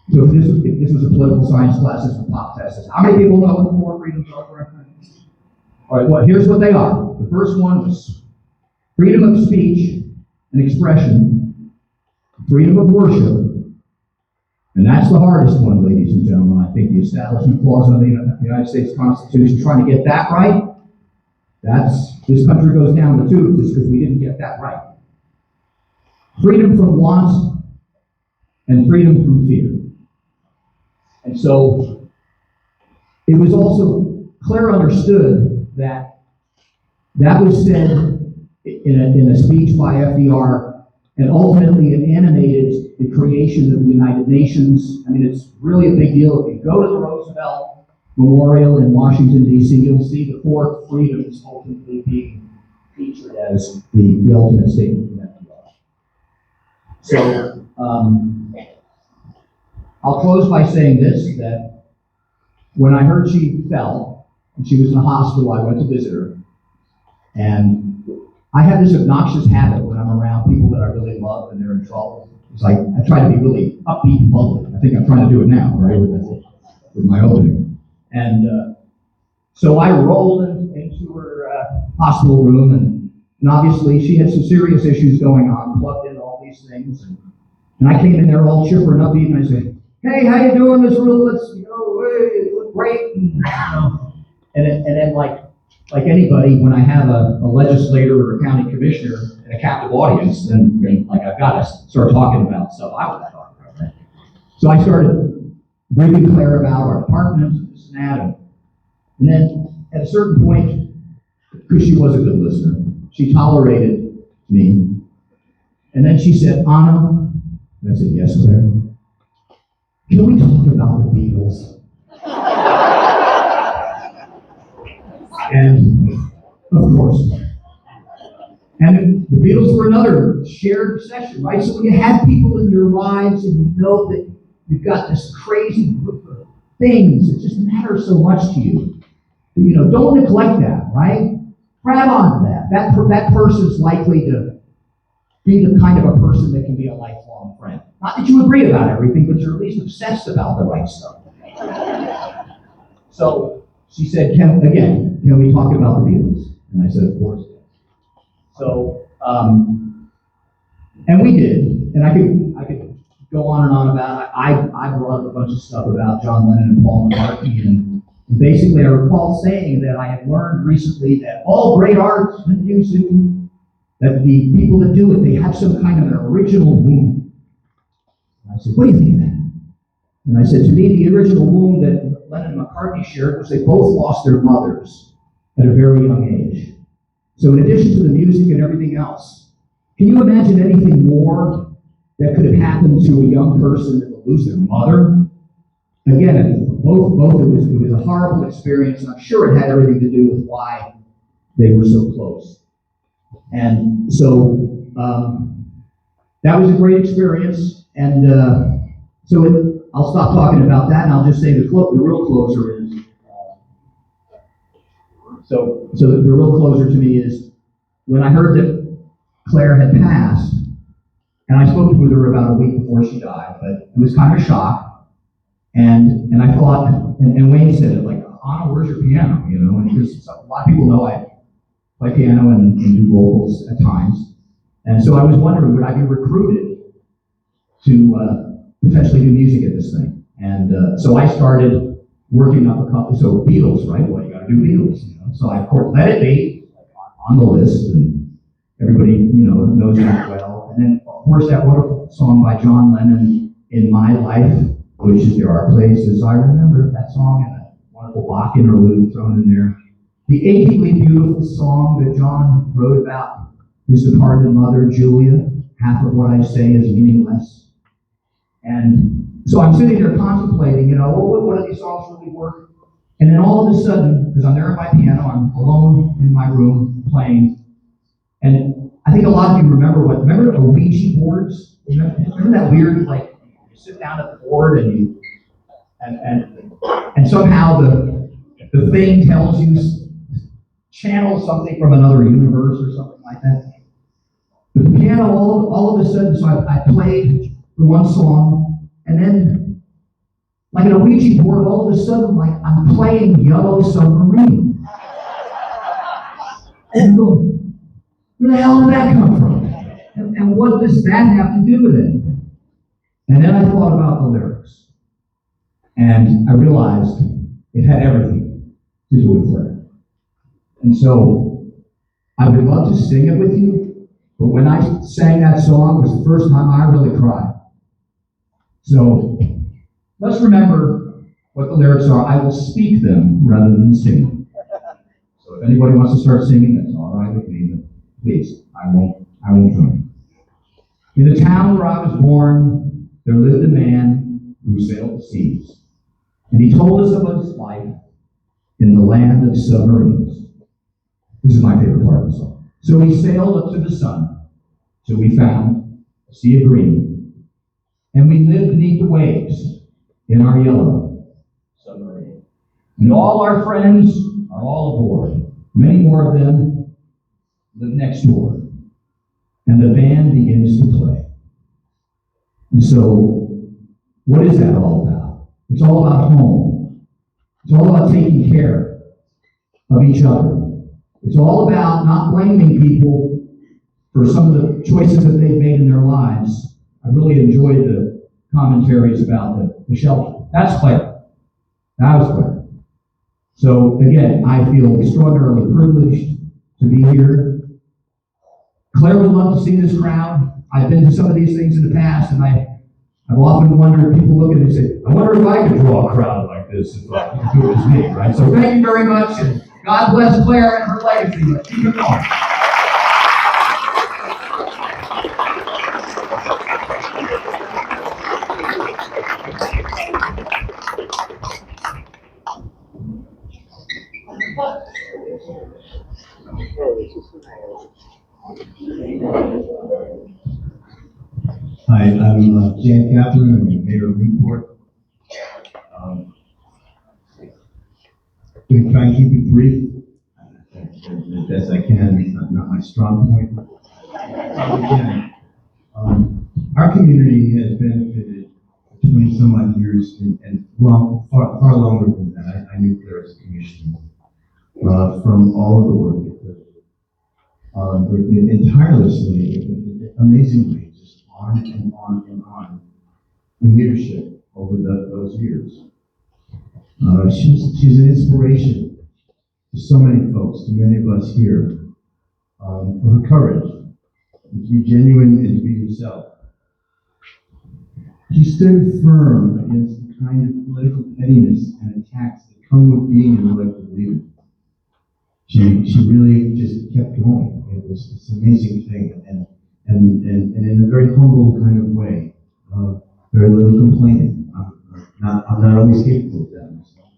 So if this was a political science class, this would pop test. How many people know what the four freedoms are? All right, well, here's what they are. The first one was freedom of speech and expression, freedom of worship, and that's the hardest one, ladies and gentlemen. I think the Establishment Clause of the United States Constitution, trying to get that right, this country goes down the tubes just because we didn't get that right. Freedom from want and freedom from fear. And so it was also, Claire understood that was said in a speech by FDR, and ultimately it animated the creation of the United Nations. I mean, it's really a big deal. If you go to the Roosevelt Memorial in Washington, D.C., you'll see the four freedoms ultimately being featured as the ultimate statement from FDR. So, I'll close by saying this, that when I heard she fell, and she was in the hospital, I went to visit her. And I have this obnoxious habit when I'm around people that I really love and they're in trouble. It's like, I try to be really upbeat and bubbly. I think I'm trying to do it now, right, with my opening. And so I rolled into her hospital room, and obviously she had some serious issues going on, plugged in all these things. And I came in there all chipper and upbeat, and I said, "Hey, how you doing, Miss Ruth? Let's, hey, you look great." And then like anybody, when I have a legislator or a county commissioner and a captive audience, then like I've got to start talking about stuff I was talking about, right? So I started briefing Claire about our department and this and that, and then at a certain point, because she was a good listener, she tolerated me, and then she said, "Anna," and I said, "Yes, Claire. Can we talk about the Beatles?" And of course. And the Beatles were another shared obsession, right? So when you have people in your lives and you know that you've got this crazy group of things that just matter so much to you, don't neglect that, right? Grab onto that. That person's likely to be the kind of a person that can be a lifelong friend. Not that you agree about everything, but you're at least obsessed about the right stuff. So she said, can we talk about the Beatles? And I said, of course. So, and we did. And I could go on and on about it. I brought up a bunch of stuff about John Lennon and Paul McCartney. And basically, I recall saying that I had learned recently that all great art and music, that the people that do it, they have some kind of an original wound. And I said, what do you think of that? And I said, to me, the original wound that Lennon and McCartney shared was they both lost their mothers at a very young age. So in addition to the music and everything else, can you imagine anything more that could have happened to a young person that would lose their mother? Again, both it was a horrible experience, and I'm sure it had everything to do with why they were so close. And so that was a great experience, and I'll stop talking about that, and I'll just say the real closer is, so the real closer to me is when I heard that Claire had passed, and I spoke with her about a week before she died, but it was kind of a shock, and I thought, and Wayne said it, like, Anna, where's your piano, and because a lot of people know I play piano and do vocals at times, and so I was wondering, would I be recruited to potentially do music at this thing? And so I started working up a couple, so Beatles, right? Well, you gotta do Beatles, So I, of course, Let It Be on the list, and everybody, knows that well. And then, of course, that wonderful song by John Lennon, In My Life, bushes there are places. I remember that song and a wonderful Bach interlude thrown in there. The achingly beautiful song that John wrote about his departed mother, Julia. Half of what I say is meaningless. And so I'm sitting there contemplating, what do these songs really work? And then all of a sudden, because I'm there at my piano, I'm alone in my room playing. And I think a lot of you remember the Ouija boards? Remember that weird, like, you sit down at the board and and somehow the thing tells you, channel something from another universe or something like that. But the piano, all of a sudden, so I played the one song, and then, like an Ouija board, all of a sudden, like I'm playing Yellow Submarine. And you go, where the hell did that come from? And what does that have to do with anything? And then I thought about the lyrics. And I realized it had everything to do with Claire. And so I would love to sing it with you, but when I sang that song, it was the first time I really cried. So let's remember what the lyrics are. I will speak them rather than sing them. So if anybody wants to start singing, that's all right with me, but please, I won't join. In the town where I was born, there lived a man who sailed the seas. And he told us about his life in the land of submarines. This is my favorite part of the song. So we sailed up to the sun, till we found a sea of green. And we lived beneath the waves in our yellow submarine. And all our friends are all aboard. Many more of them live next door. And the band begins to play. And so, what is that all about? It's all about home. It's all about taking care of each other. It's all about not blaming people for some of the choices that they've made in their lives. I really enjoyed the commentaries about the shelter. That's Claire. That was Claire. So again, I feel extraordinarily privileged to be here. Claire would love to see this crowd. I've been to some of these things in the past, and I've often wondered, people look at it and say, I wonder if I could draw a crowd like this if I could do it as me, right? So thank you very much, and God bless Claire and her legacy. Let's keep it going. Hi, I'm Jan Kaplan. I'm the mayor of Newport. I'm going to try and keep it brief as best I can. It's not my strong point. Again, our community has benefited for 20 some odd years and far longer than that. I knew Claire as a commissioner from all of the work that tirelessly, amazingly, just on and on and on in leadership over those years. She's an inspiration to so many folks, to many of us here, for her courage, to be genuine and to be herself. She stood firm against the kind of political pettiness and attacks that come with being an elected leader. She really just kept going. It's an amazing thing, and in a very humble kind of way, very little complaining. I'm not always capable of that myself.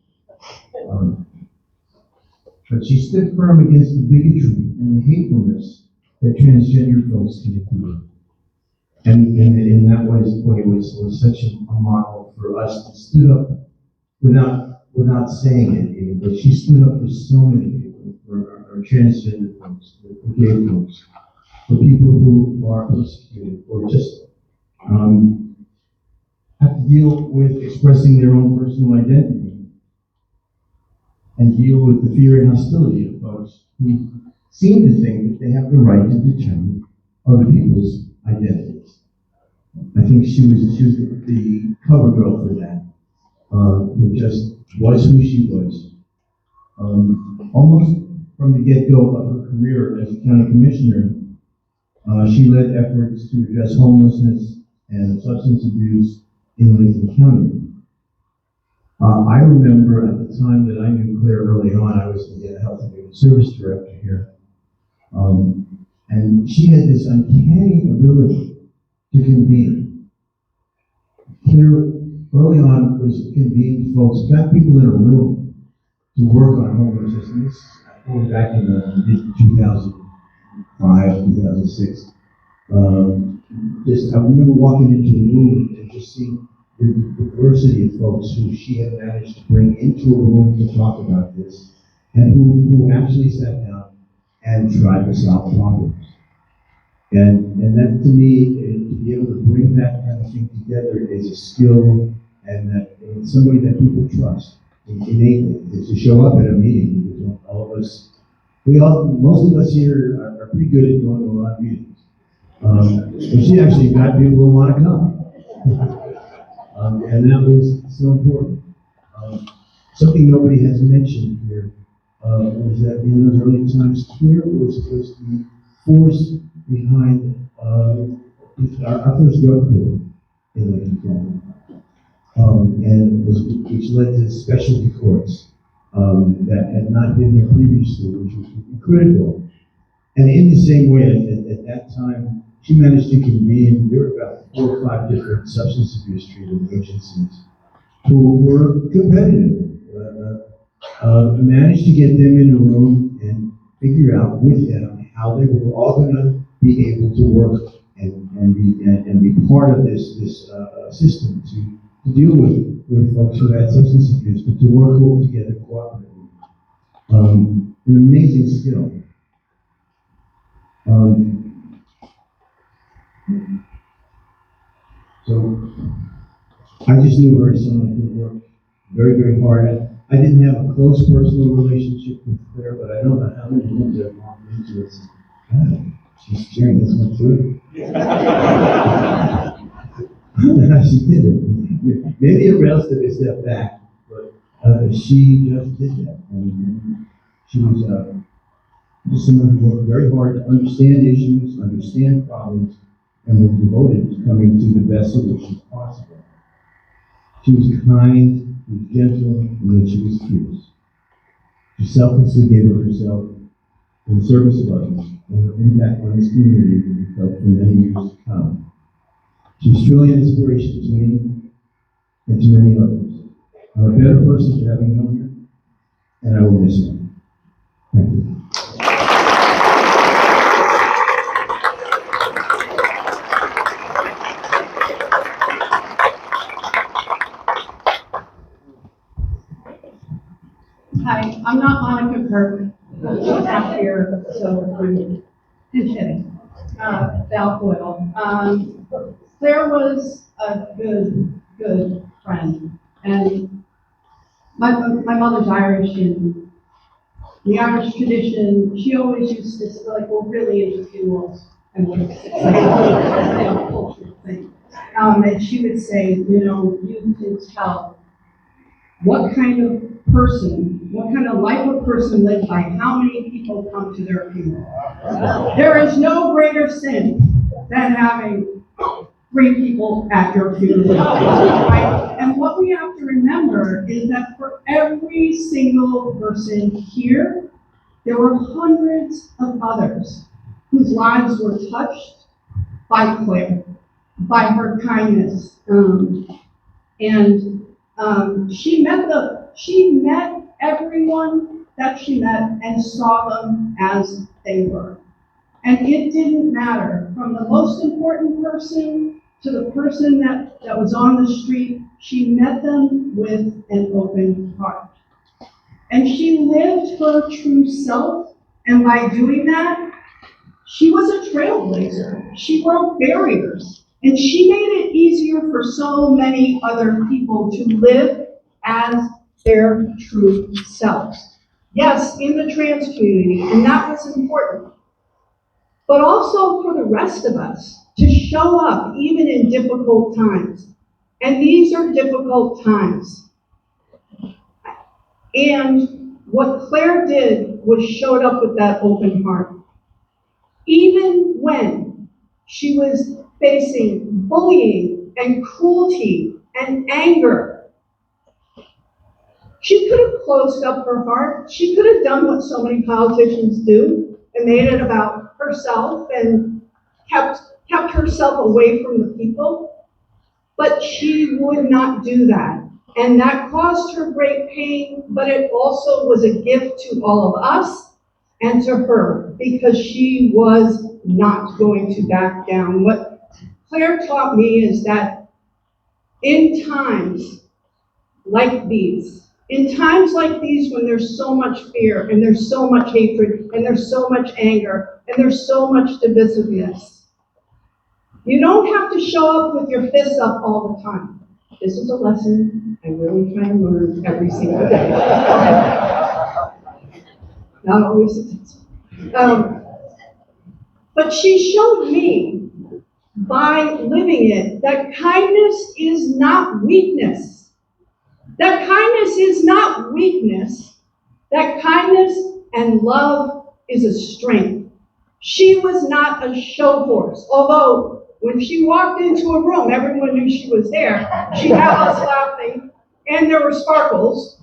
But she stood firm against the bigotry and the hatefulness that transgender folks can endure. And in that way was such a model for us to stood up without saying it even, but she stood up for so many people, for our transgender folks, for gay folks, for people who are persecuted or just have to deal with expressing their own personal identity and deal with the fear and hostility of folks who seem to think that they have the right to determine other people's identities. I think she was the cover girl for that. Who just was who she was. Almost from the get-go of her career as a county commissioner, she led efforts to address homelessness and substance abuse in Lincoln County. I remember at the time that I knew Claire early on, I was the Health and Human Service Director here. And she had this uncanny ability to convene. Claire, early on, was convened folks, got people in a room to work on homelessness. And this going back in the mid-2005, 2006. I remember walking into a room and just seeing the diversity of folks who she had managed to bring into a room to talk about this, and who actually sat down and tried to solve problems. And that, to me, to be able to bring that kind of thing together is a skill, and that it's somebody that people trust innately, is to show up at a meeting, because all of us, most of us here are pretty good at going to a lot of meetings. But she actually got people who want to come. And that was so important. Something nobody has mentioned here was that in those early times, Claire was the force behind our first drug court in Lincoln County, which led to specialty courts that had not been there previously, which was critical. And in the same way, at that time, she managed to convene, there were about 4 or 5 different substance abuse treatment agencies who were competitive. Managed to get them in a room and figure out with them how they were all going to be able to work and be part of this system to deal with folks who had substance abuse, but to work all together cooperatively. An amazing skill. So I just knew her as someone who worked very, very hard. I didn't have a close personal relationship with Claire, but I don't know how many rooms I've walked into it. God, she's sharing this one too. I don't know how she did it. Maybe a relative took a step back, but she just did that. And she was just someone who worked very hard to understand issues, understand problems, and was devoted to coming to the best solutions possible. She was kind, she was gentle, and then she was fierce. She selflessly gave of herself in the service of others, and her impact on this community will be felt for many years to come. She was truly an inspiration to me and to many others. I'm a better person for having known her, and I will miss her. Thank you. Hi, I'm not Monica Kirk. She's not here, so I'm kidding. Val Boyle. Claire was a good friend. And my mother's Irish, and the Irish tradition, she always used to say, like, we're really into funerals and works. It's like a cultural thing. And she would say, you know, you can tell what kind of person, what kind of life a person lives by how many people come to their funeral. There is no greater sin than having 3 people at your funeral. Right? And what we have to remember is that for every single person here, there were hundreds of others whose lives were touched by Claire, by her kindness. She met everyone that she met and saw them as they were. And it didn't matter, from the most important person to the person that was on the street, she met them with an open heart. And she lived her true self, and by doing that, she was a trailblazer. She broke barriers, and she made it easier for so many other people to live as their true selves. Yes, in the trans community, and that was important. But also for the rest of us to show up even in difficult times. And these are difficult times. And what Claire did was showed up with that open heart. Even when she was facing bullying and cruelty and anger, She could have closed up her heart. She could have done what so many politicians do and made it about herself and kept herself away from the people. But she would not do that. And that caused her great pain, but it also was a gift to all of us and to her, because she was not going to back down. What Claire taught me is that in times like these, when there's so much fear and there's so much hatred and there's so much anger and there's so much divisiveness, you don't have to show up with your fists up all the time. This is a lesson I really try to learn every single day. Not always successful. But she showed me by living it that kindness is not weakness. That kindness is not weakness. That kindness and love is a strength. She was not a show horse, although when she walked into a room, everyone knew she was there. She had us laughing, and there were sparkles.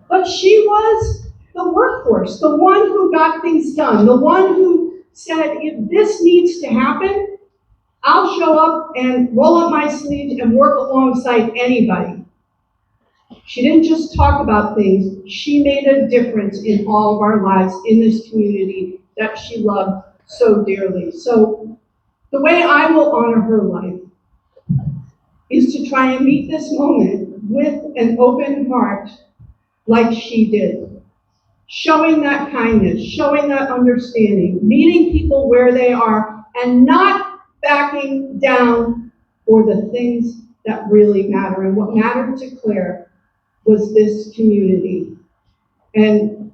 But she was the workhorse, the one who got things done, the one who said, if this needs to happen, I'll show up and roll up my sleeves and work alongside anybody. She didn't just talk about things, she made a difference in all of our lives in this community that she loved so dearly. So the way I will honor her life is to try and meet this moment with an open heart like she did. Showing that kindness, showing that understanding, meeting people where they are, and not backing down for the things that really matter. And what mattered to Claire was this community. And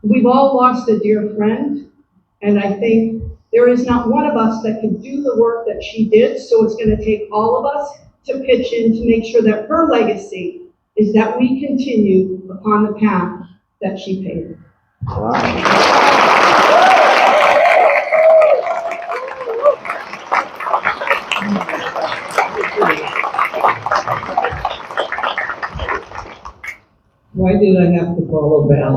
we've all lost a dear friend, and I think there is not one of us that can do the work that she did, so it's going to take all of us to pitch in to make sure that her legacy is that we continue upon the path that she paved. Why did I have to follow Val?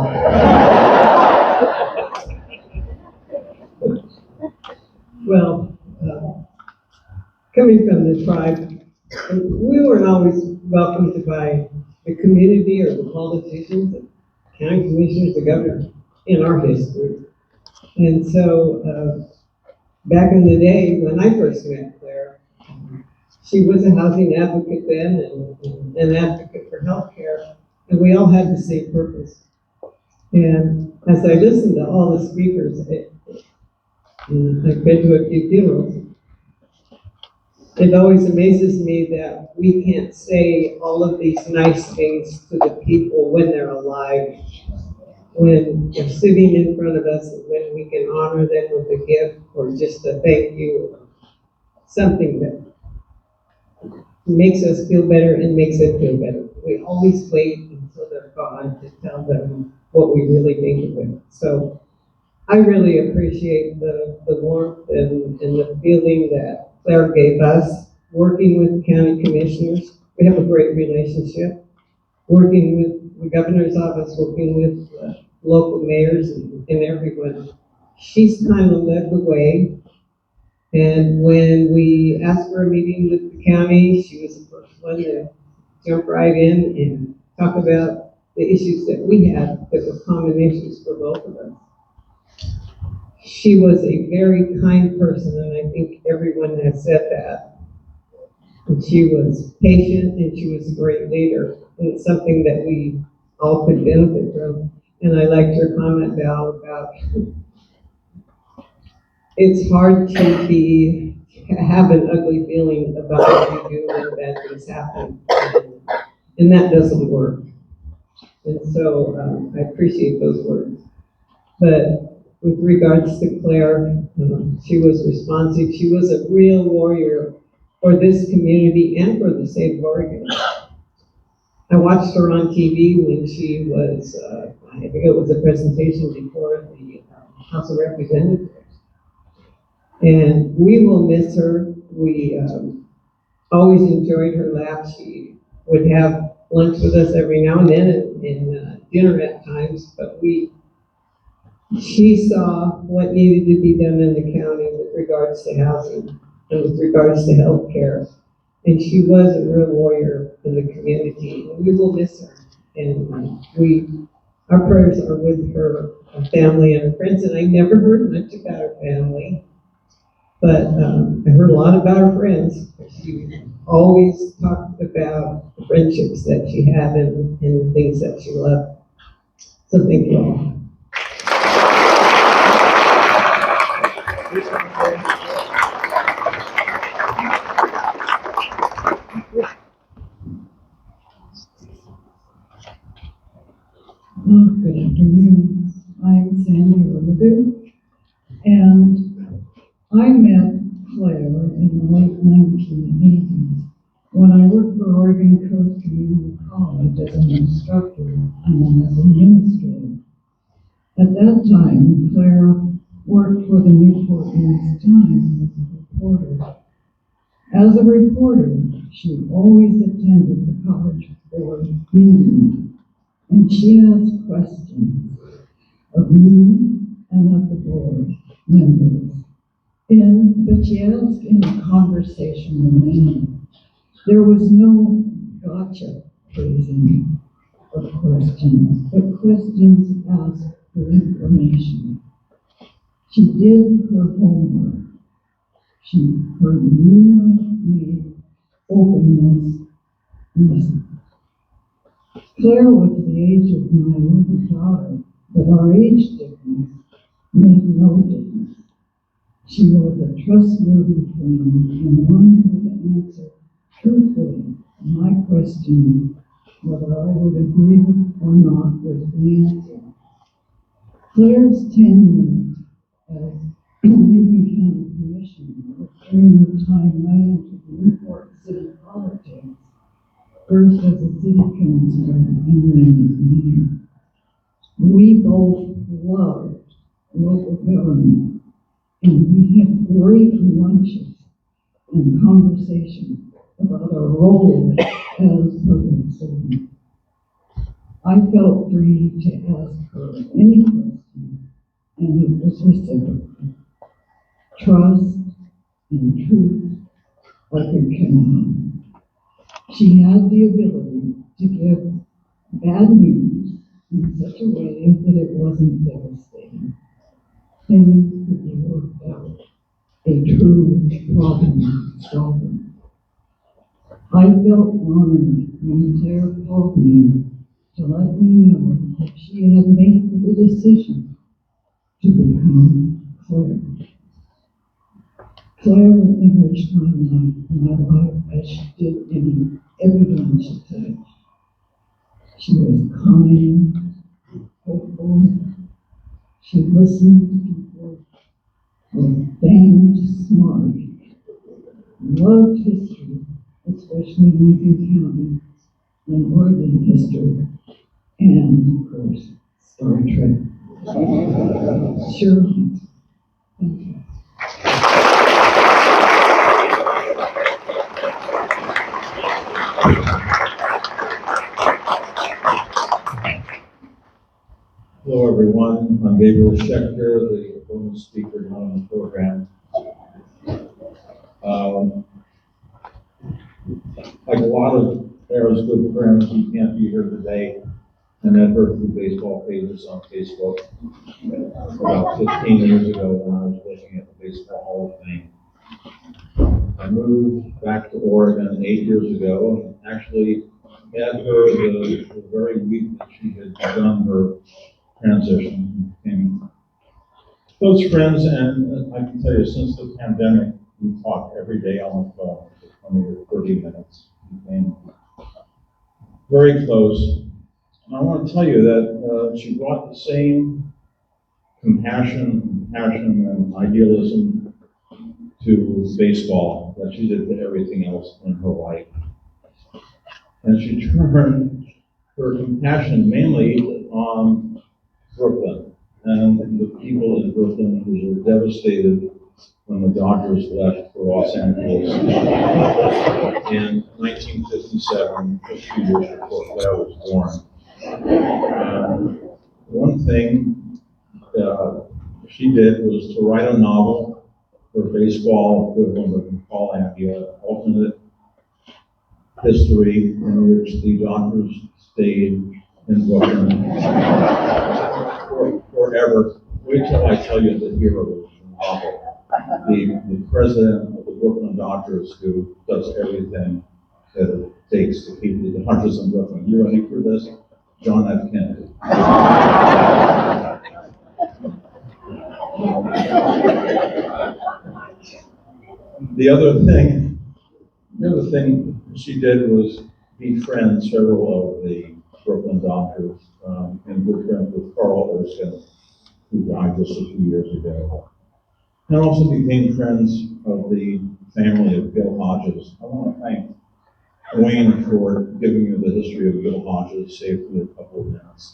Well, coming from the tribe, we weren't always welcomed by the community or the politicians, the county commissioners, the governor in our history. And so back in the day when I first met Claire, she was a housing advocate then and an advocate for healthcare, and we all had the same purpose. And as I listened to all the speakers, I've been to a few funerals, it always amazes me that we can't say all of these nice things to the people when they're alive, when they're sitting in front of us, and when we can honor them with a gift or just a thank you, something that makes us feel better and makes them feel better. We always wait until they're gone to tell them what we really think of them. So I really appreciate the warmth and the feeling that Claire gave us working with the county commissioners. We have a great relationship. Working with the governor's office, working with local mayors and everyone. She's kind of led the way. And when we asked for a meeting with the county, she was the first one to jump right in and talk about the issues that we had that were common issues for both of us. She was a very kind person, and I think everyone has said that. And she was patient, and she was a great leader, and it's something that we all could benefit from. And I liked your comment, Val, about it's hard to have an ugly feeling about what you do when bad things happen, and that doesn't work. And so I appreciate those words. But with regards to Claire, she was responsive. She was a real warrior for this community and for the state of Oregon. I watched her on TV when she was, I think it was a presentation before the House of Representatives. And we will miss her. We always enjoyed her laugh. She would have lunch with us every now and then and dinner at times, but she saw what needed to be done in the county with regards to housing and with regards to healthcare. And she was a real warrior in the community, and we will miss her. And our prayers are with her family and her friends, and I never heard much about her family, but I heard a lot about her friends. She always talked about the friendships that she had and the things that she loved. So thank you all. Good afternoon. I'm Sandy Rubiger, and I met Claire in the late 1980s when I worked for Oregon Coast Community College as an instructor and then as an administrator. At that time, Claire worked for the Newport News Times as a reporter. As a reporter, she always attended the college board meetings, and she asked questions of me and of the board members. But she asked in a conversational manner. There was no gotcha phrasing of questions, but questions asked for information. She did her homework. Her demeanor made openness easy. Claire was the age of my older daughter, but our age difference made no difference. She was a trustworthy friend and one who would answer truthfully my question, whether I would agree or not with the answer. Claire's tenure as Lincoln County Commissioner was during the time I entered Newport City politics, first as a city councilor and then as mayor. We both loved local government, and we had great lunches and conversations about our role as public servants. I felt free to ask her any question, and it was reciprocal. Trust and truth I could count on. She had the ability to give bad news in such a way that it wasn't devastating. Things could be worked out. A true problem solver. I felt honored when Claire called me to let me know that she had made the decision to become Claire. Claire enriched my life as she did in everyone she touched. She was kind, hopeful. She listened to people, was dang smart, loved history, especially Lincoln County and Oregon history, and of course, Star Trek. Sure. Thank you. Hello, everyone. I'm Gabriel Schechter, the bonus speaker on the program. Like a lot of Claire's good friends who can't be here today, I met her through baseball pages on Facebook about 15 years ago when I was looking at the Baseball Hall of Fame. I moved back to Oregon 8 years ago and actually met her the very week that she had begun her transition. Became close friends, and I can tell you, since the pandemic, we talk every day on the phone for 20 or 30 minutes. Became very close. And I want to tell you that she brought the same compassion, and idealism to baseball that she did to everything else in her life. And she turned her compassion mainly on Brooklyn and the people in Brooklyn who were devastated when the Dodgers left for Los Angeles in 1957, a few years before Claire was born. One thing she did was to write a novel for baseball equivalent of Paul Ambia, alternate history in which the Dodgers stayed in Brooklyn forever. Wait till I tell you the hero of the novel. The president of the Brooklyn Dodgers, who does everything that it takes to keep the Dodgers in Brooklyn. You ready for this? John F. Kennedy. The other thing she did was befriend several of the Brooklyn Dodgers, and good friends with Carl Erskine, who died just a few years ago. And also became friends of the family of Bill Hodges. I want to thank Wayne for giving you the history of Bill Hodges, saved me a couple of minutes.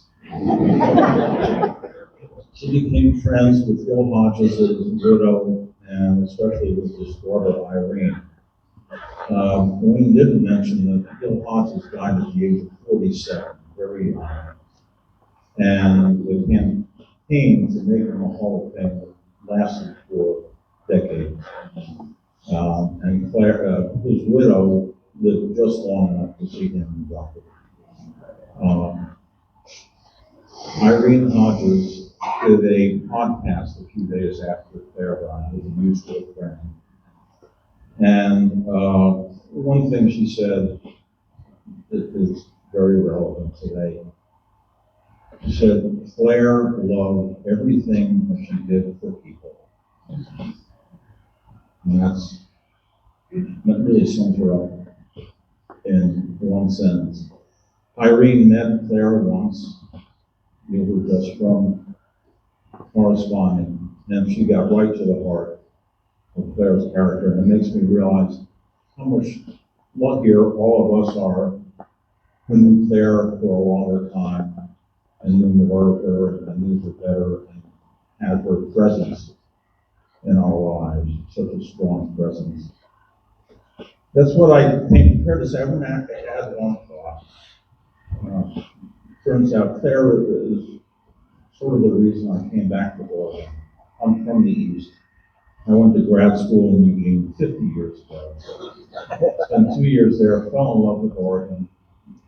She became friends with Bill Hodges' widow, and especially with his daughter, Irene. Wayne didn't mention that Bill Hodges died at the age of 47, very young. And the campaign to make him a Hall of Famer lasted for decades. And Claire, his widow, lived just long enough to see him inducted. Irene Hodges did a podcast a few days after Claire died with a mutual friend. And one thing she said that is very relevant today. She said, Claire loved everything that she did for people. And that really sums her up in one sentence. Irene met Claire once. You were just from corresponding, and she got right to the heart of Claire's character, and it makes me realize how much luckier all of us are who knew Claire for a longer time, and knew more of her, and knew her better, and had her presence in our lives, such a strong presence. That's what I came prepared to say. I'm going to have to add one thought. Turns out Claire is sort of the reason I came back to Oregon. I'm from the East. I went to grad school in Eugene 50 years ago. Spent 2 years there, fell in love with Oregon,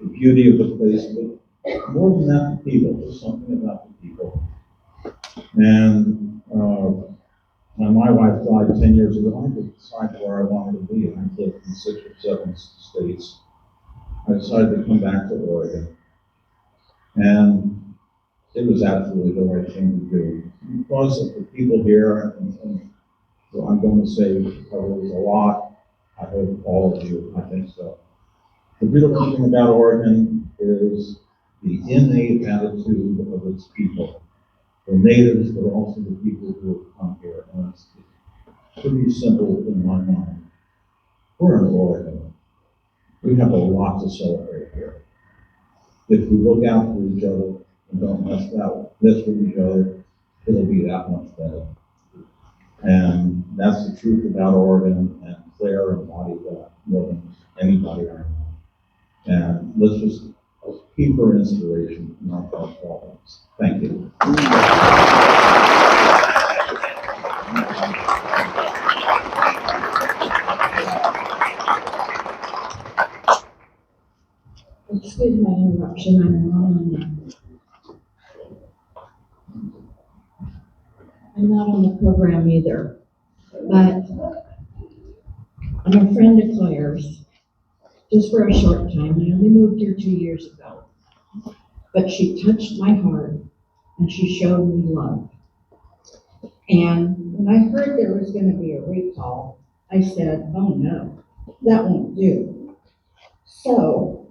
the beauty of the place, but more than that, the people. There's something about the people. And when my wife died 10 years ago, I could decide where I wanted to be. I lived in 6 or 7 states. I decided to come back to Oregon. And it was absolutely the right thing to do. Because of the people here, and so I'm going to say covers a lot. I hope all of you, I think so. The beautiful thing about Oregon is the innate attitude of its people. The natives, but also the people who have come here. And it's pretty simple in my mind. We're in Oregon. We have a lot to celebrate here. If we look out for each other and don't mess with each other, it'll be that much better. And that's the truth about Oregon, and Claire embodied that more than anybody I know. And let's just keep her inspiration in our problems. Thank you. Excuse my interruption, I'm not on the program either, but I'm a friend of Claire's, just for a short time. I only moved here 2 years ago, but she touched my heart and she showed me love. And when I heard there was going to be a recall, I said, oh no, that won't do. So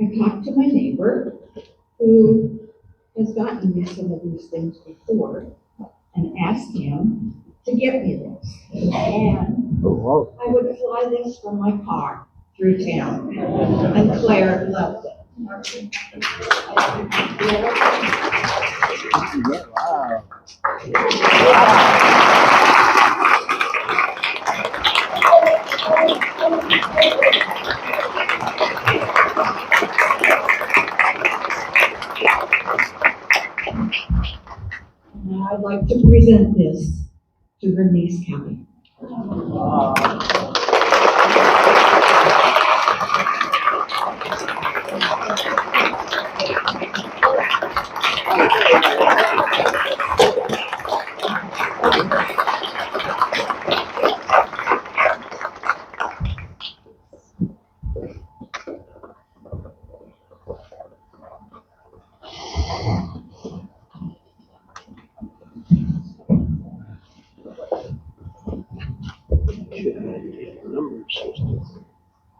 I talked to my neighbor who has gotten me some of these things before and asked him to get me this. And I would fly this from my car through town. And Claire loved it. Now I'd like to present this to Bernice County.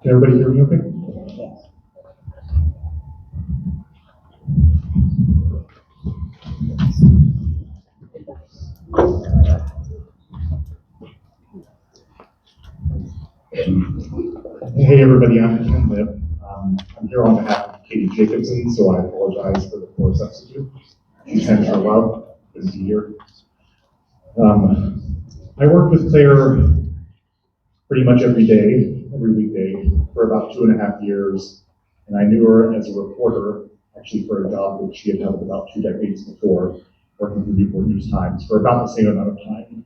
Can everybody hear me okay? Hey everybody, I'm Ken Lip. I'm here on behalf of Katie Jacobson, so I apologize for the poor substitute. She sent her love, good to be here. I worked with Claire pretty much every day, every weekday, for about 2.5 years, and I knew her as a reporter, actually for a job that she had held about 2 decades before, working for Newport News Times for about the same amount of time.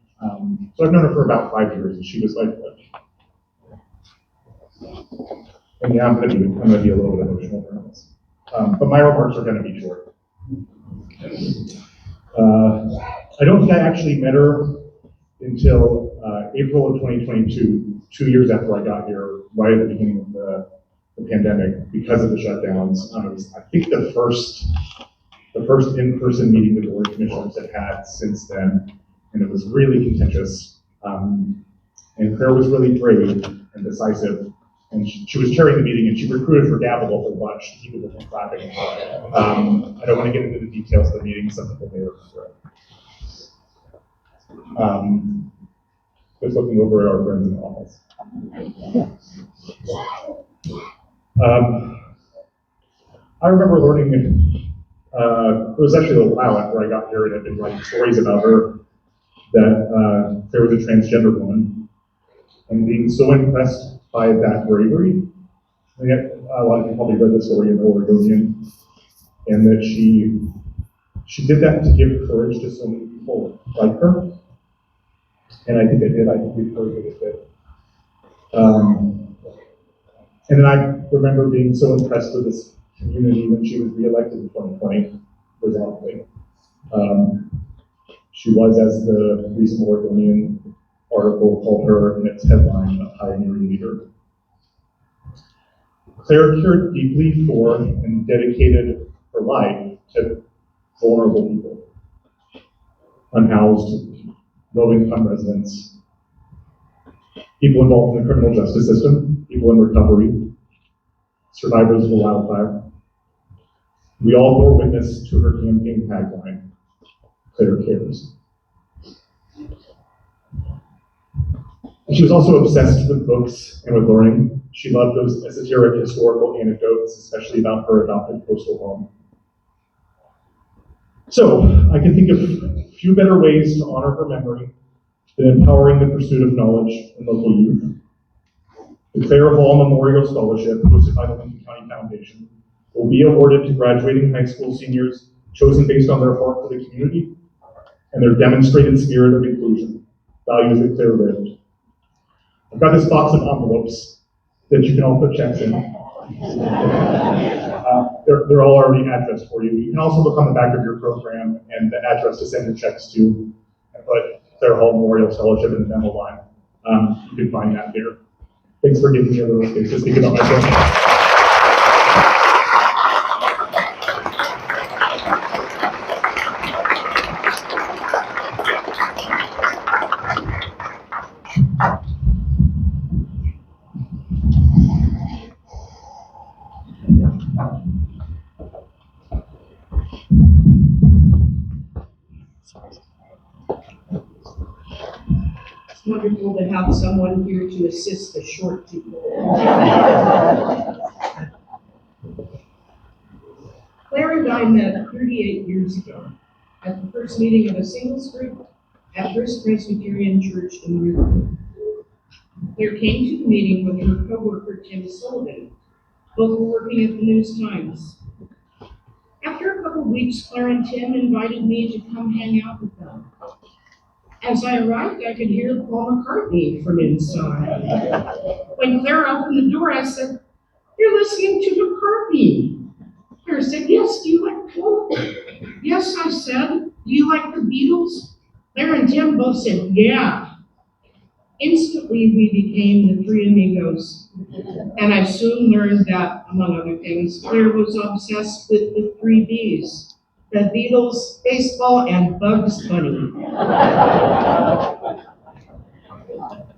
So I've known her for about 5 years, and she was like, and yeah, I'm gonna be a little bit emotional around this. But my remarks are gonna be short. I don't think I actually met her until April of 2022, 2 years after I got here, right at the beginning of the pandemic, because of the shutdowns. It was, I think, the first in-person meeting the board of commissioners had since then, and it was really contentious. And Claire was really brave and decisive, and she was chairing the meeting, and she recruited her gavel a whole bunch to keep people from clapping. I don't want to get into the details of the meeting, some people may remember it. Just looking over at our friends in the office. I remember learning, it was actually a little while after I got here and had been writing stories about her, that there was a transgender woman, and being so impressed by that bravery. I mean, a lot of you probably read the story in the Oregonian, and that she did that to give courage to so many people like her. And I think it did. I think we've heard that it did. And then I remember being so impressed with this community when she was reelected in 2020, resoundingly. She was, as the recent Oregonian article called her in its headline, a pioneering leader. Claire cared deeply for and dedicated her life to vulnerable people, unhoused, low-income residents, people involved in the criminal justice system, people in recovery, survivors of the wildfire. We all bore witness to her campaign tagline, Claire Cares. She was also obsessed with books and with learning. She loved those esoteric historical anecdotes, especially about her adopted coastal home. So, I can think of few better ways to honor her memory than empowering the pursuit of knowledge in local youth. The Claire Hall Memorial Scholarship, hosted by the Lincoln County Foundation, will be awarded to graduating high school seniors chosen based on their heart for the community and their demonstrated spirit of inclusion, values that Claire lived. I've got this box of envelopes that you can all put checks in. They're all already addressed for you. You can also look on the back of your program and the address to send your checks to, and put Claire Hall Memorial Scholarship in the memo line. You can find that there. Thanks for giving me a little space to speak about my program. It's wonderful to have someone here to assist the short people. Claire and I met 38 years ago at the first meeting of a singles group at First Presbyterian Church in Newport. Claire came to the meeting with her coworker Tim Sullivan. Both were working at the News Times. After a couple of weeks, Claire and Tim invited me to come hang out with them. As I arrived, I could hear Paul McCartney from inside. When Claire opened the door, I said, "You're listening to McCartney." Claire said, "Yes, do you like Paul?" "Yes," I said. "Do you like the Beatles?" Claire and Tim both said, "Yeah." Instantly, we became the Three Amigos, and I soon learned that, among other things, Claire was obsessed with the 3 Bs, the Beatles, baseball, and Bugs Bunny.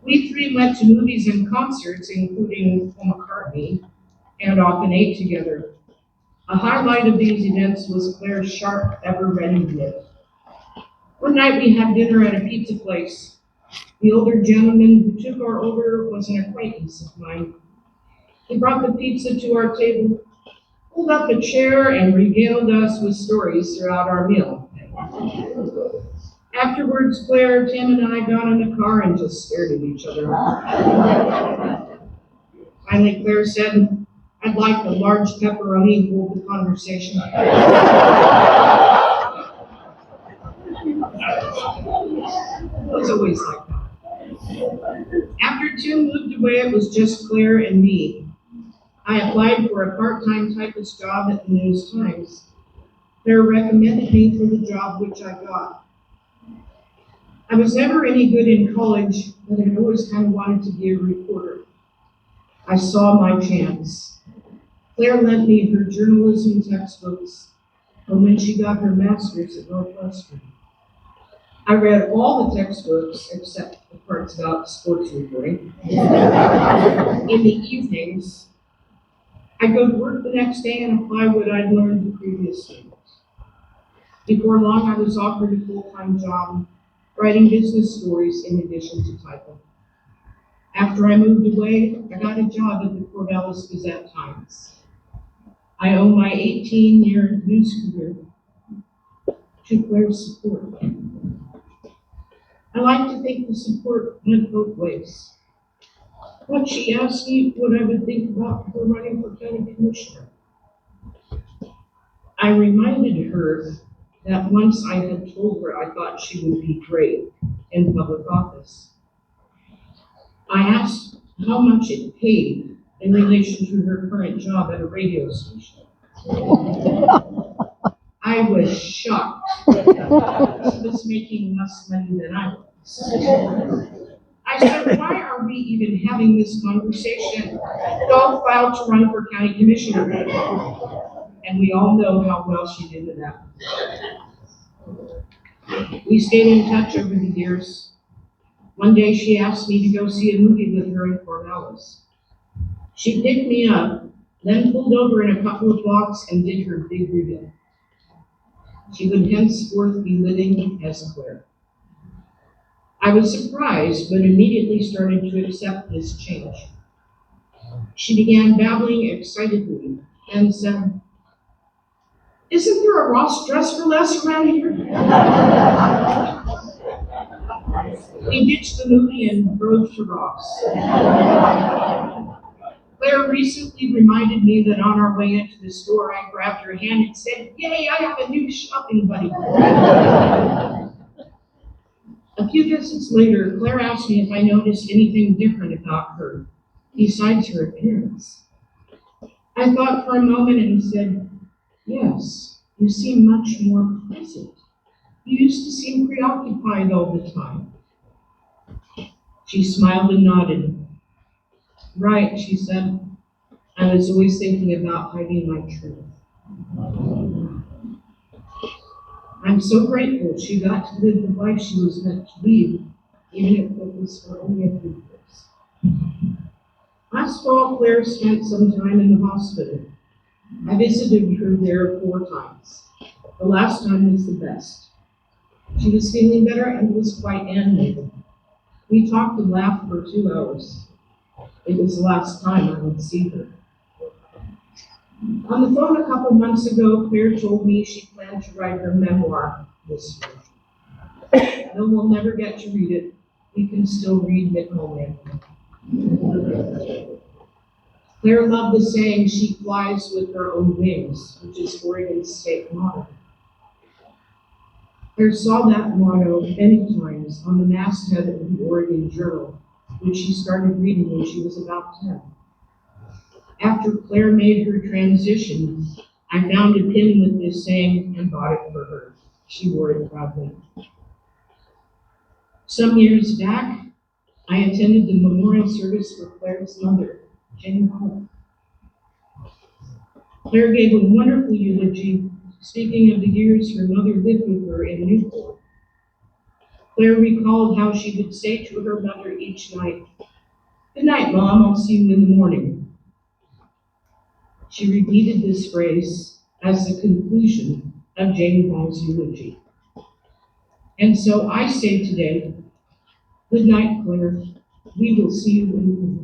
We three went to movies and concerts, including Paul McCartney, and often ate together. A highlight of these events was Claire's sharp, ever-ready wit. One night we had dinner at a pizza place. The older gentleman who took our order was an acquaintance of mine. He brought the pizza to our table, pulled up a chair, and regaled us with stories throughout our meal. Afterwards, Claire, Tim, and I got in the car and just stared at each other. Finally, Claire said, "I'd like a large pepperoni to hold the conversation." It was always like that. After Tim moved away, it was just Claire and me. I applied for a part-time typist job at the News Times. Claire recommended me for the job, which I got. I was never any good in college, but I always kind of wanted to be a reporter. I saw my chance. Claire lent me her journalism textbooks from when she got her master's at Northwestern. I read all the textbooks except the parts about sports reporting. In the evenings, I'd go to work the next day and apply what I'd learned the previous week. Before long, I was offered a full-time job writing business stories in addition to typing. After I moved away, I got a job at the Corvallis Gazette-Times. I owe my 18-year news career to Claire's support. I like to think the support went both ways. Once she asked me what I would think about her running for county commissioner. I reminded her that once I had told her I thought she would be great in public office. I asked how much it paid in relation to her current job at a radio station. I was shocked. She was making less money than I was. I said, "Why are we even having this conversation? Don't file to run for county commissioner." And we all know how well she did with that. We stayed in touch over the years. One day she asked me to go see a movie with her in Corvallis. She picked me up, then pulled over in a couple of blocks and did her big reveal. She would henceforth be living as Claire. I was surprised, but immediately started to accept this change. She began babbling excitedly and said, "Isn't there a Ross Dress for Less around here?" We ditched the movie and drove to Ross. Claire recently reminded me that on our way into the store, I grabbed her hand and said, "Yay, I have a new shopping buddy." A few visits later, Claire asked me if I noticed anything different about her, besides her appearance. I thought for a moment and said, "Yes, you seem much more present. You used to seem preoccupied all the time." She smiled and nodded. "Right," she said. "I was always thinking about hiding my truth." I'm so grateful she got to live the life she was meant to lead, even if it was for only a few years. Last fall, Claire spent some time in the hospital. I visited her there 4 times. The last time was the best. She was feeling better and was quite animated. We talked and laughed for 2 hours. It was the last time I would see her. On the phone a couple months ago, Claire told me she planned to write her memoir this year. Though we'll never get to read it, we can still read Nicole Mann. Claire loved the saying, "She flies with her own wings," which is Oregon's state motto. Claire saw that motto many times on the masthead of the Oregon Journal, which she started reading when she was about 10. After Claire made her transition, I found a pin with this saying and bought it for her. She wore it proudly. Some years back, I attended the memorial service for Claire's mother, Jane Hall. Claire gave a wonderful eulogy, speaking of the years her mother lived with her in Newport. Claire recalled how she would say to her mother each night, "Good night, Mom, I'll see you in the morning." She repeated this phrase as the conclusion of Jane Hall's eulogy. And so I say today, good night, Claire. We will see you in the morning.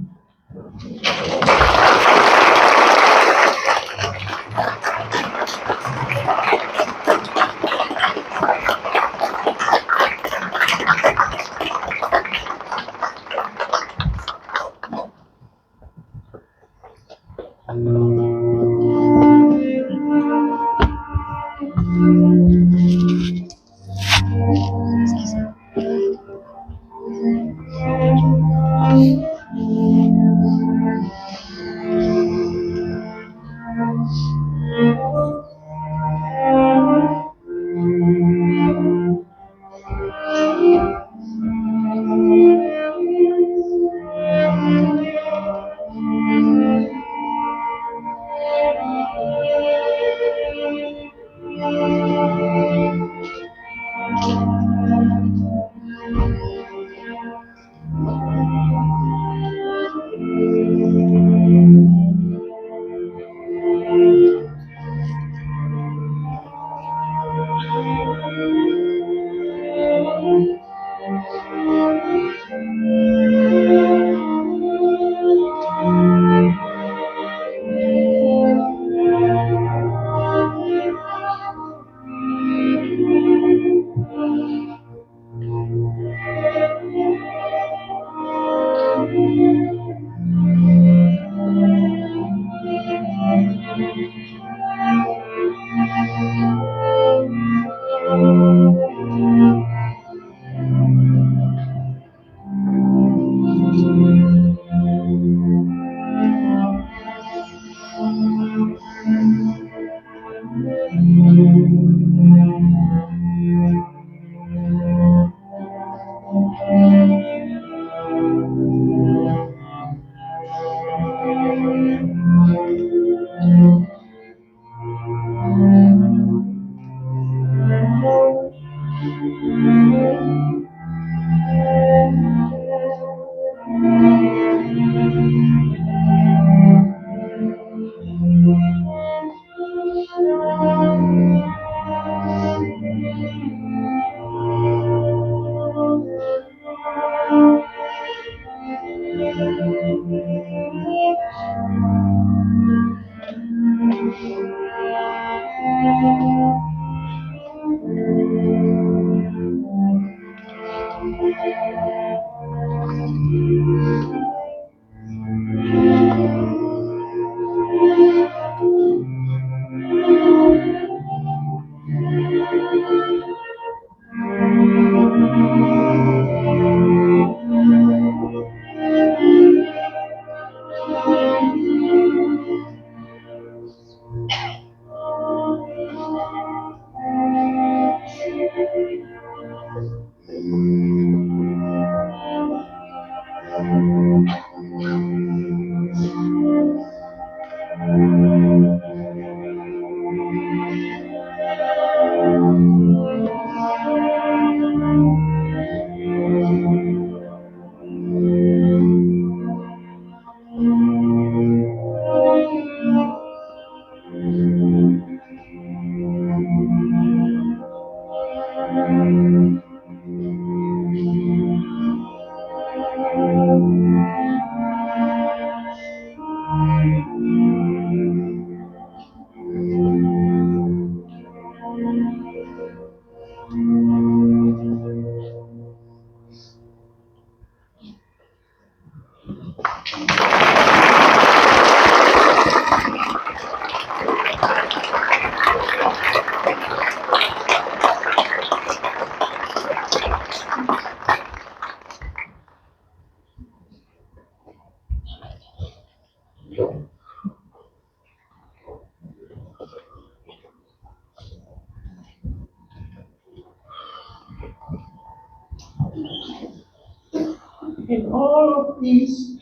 And all of these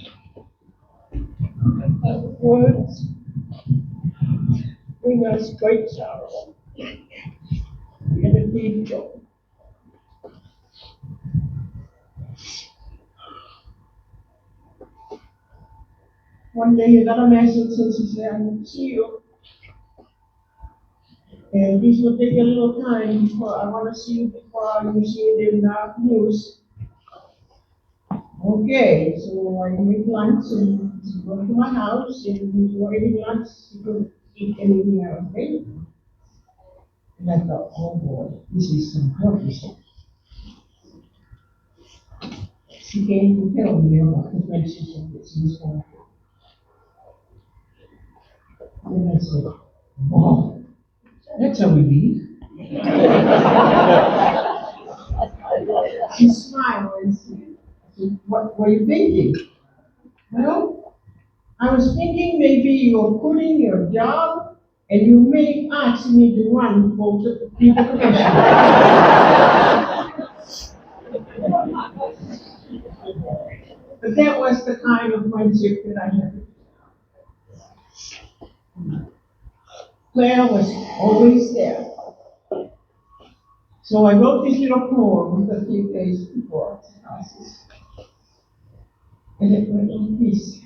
words bring us great sorrow and a deep joy. One day I got a message and she said, I want to see you. And this will take a little time before I want to see you before you see it in the news. Okay, so I made lunch and go to my house and before eating lunch, you could eat anything else, okay? And I thought, oh boy, this is some healthy stuff. She came to tell me about the message of this was going on. And I said, wow, that's a relief. She smiled and said, what were you thinking? Well, I was thinking maybe you're quitting your job and you may ask me to run for the commission. But that was the kind of friendship that I had. Claire was always there. So I wrote this little poem a few days before classes. And it went like this.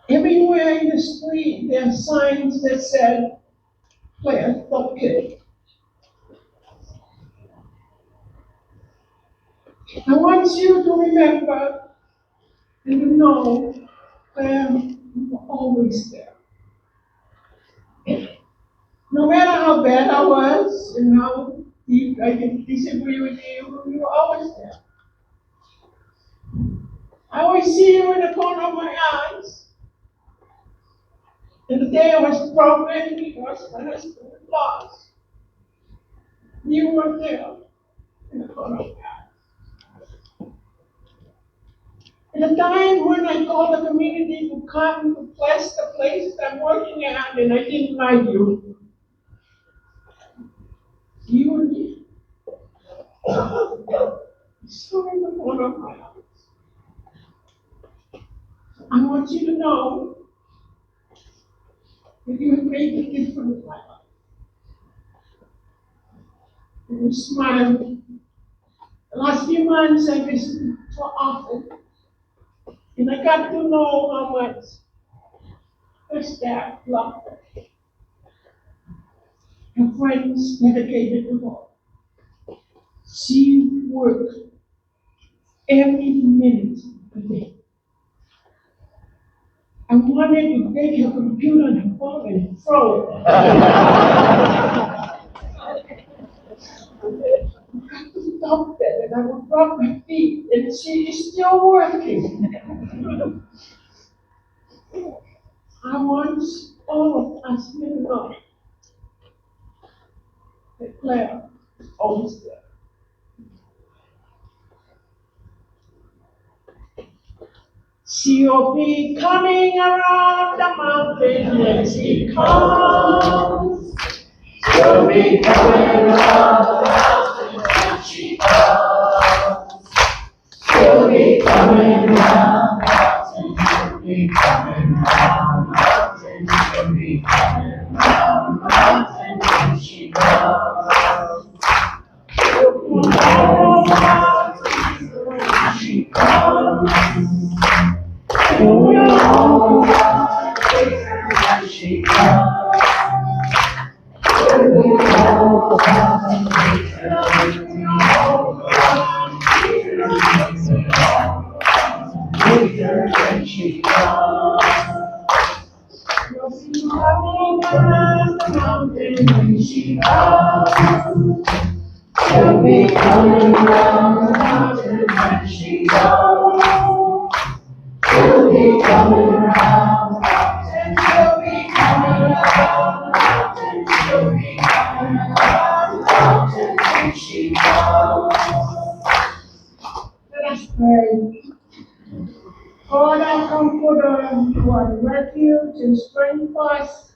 Everywhere in the street there are signs that said, Claire, don't kid. I want you to remember and to know, Claire, you were always there. No matter how bad I was and how deep I could disagree with you, you were always there. I always see you in the corner of my eyes. And the day I was broken because my husband was lost, you were there in the corner of my eyes. At the time when I called the community to come to bless the place I'm working at, and I didn't like you, you were there. So in the corner of my eyes. I want you to know that you have made a difference in my life. And you smiled. The last few months I visited so often, and I got to know how much her staff loved her. Her friends dedicated to her. She worked every minute of the day. I wanted to take her computer and her phone and throw it. I got to stop that and I would drop my feet and she is still working. I want all of us to know that Claire is always there. She'll be coming around the mountain when she comes. She'll be coming around the mountain when she comes. She'll be coming around the mountain. She'll be coming around the mountain. She'll be coming around the mountain when she comes. She'll be around the mountain when she comes. She She'll be coming around the mountain when she goes. She'll be coming around the mountain. She'll be coming around the mountain. She'll be coming around the mountain when she goes. Let us pray. God, our comforter, you are the refuge and strength for us,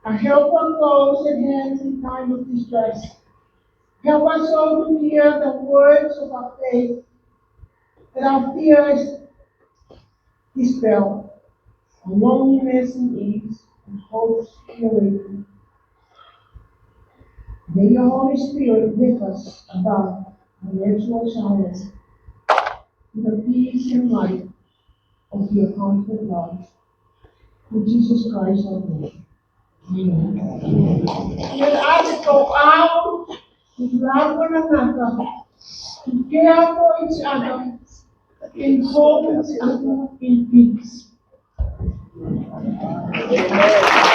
a helper close at hand in time of distress. Help us all to hear the words of our faith, that our fears dispel, our loneliness and ease, and hopes be awakened. May your Holy Spirit lift us above our natural challenges with the peace and light of your constant love. Through Jesus Christ our Lord. Amen. Let us go out to love one another, to care for each other, and hold each other in peace. Amen.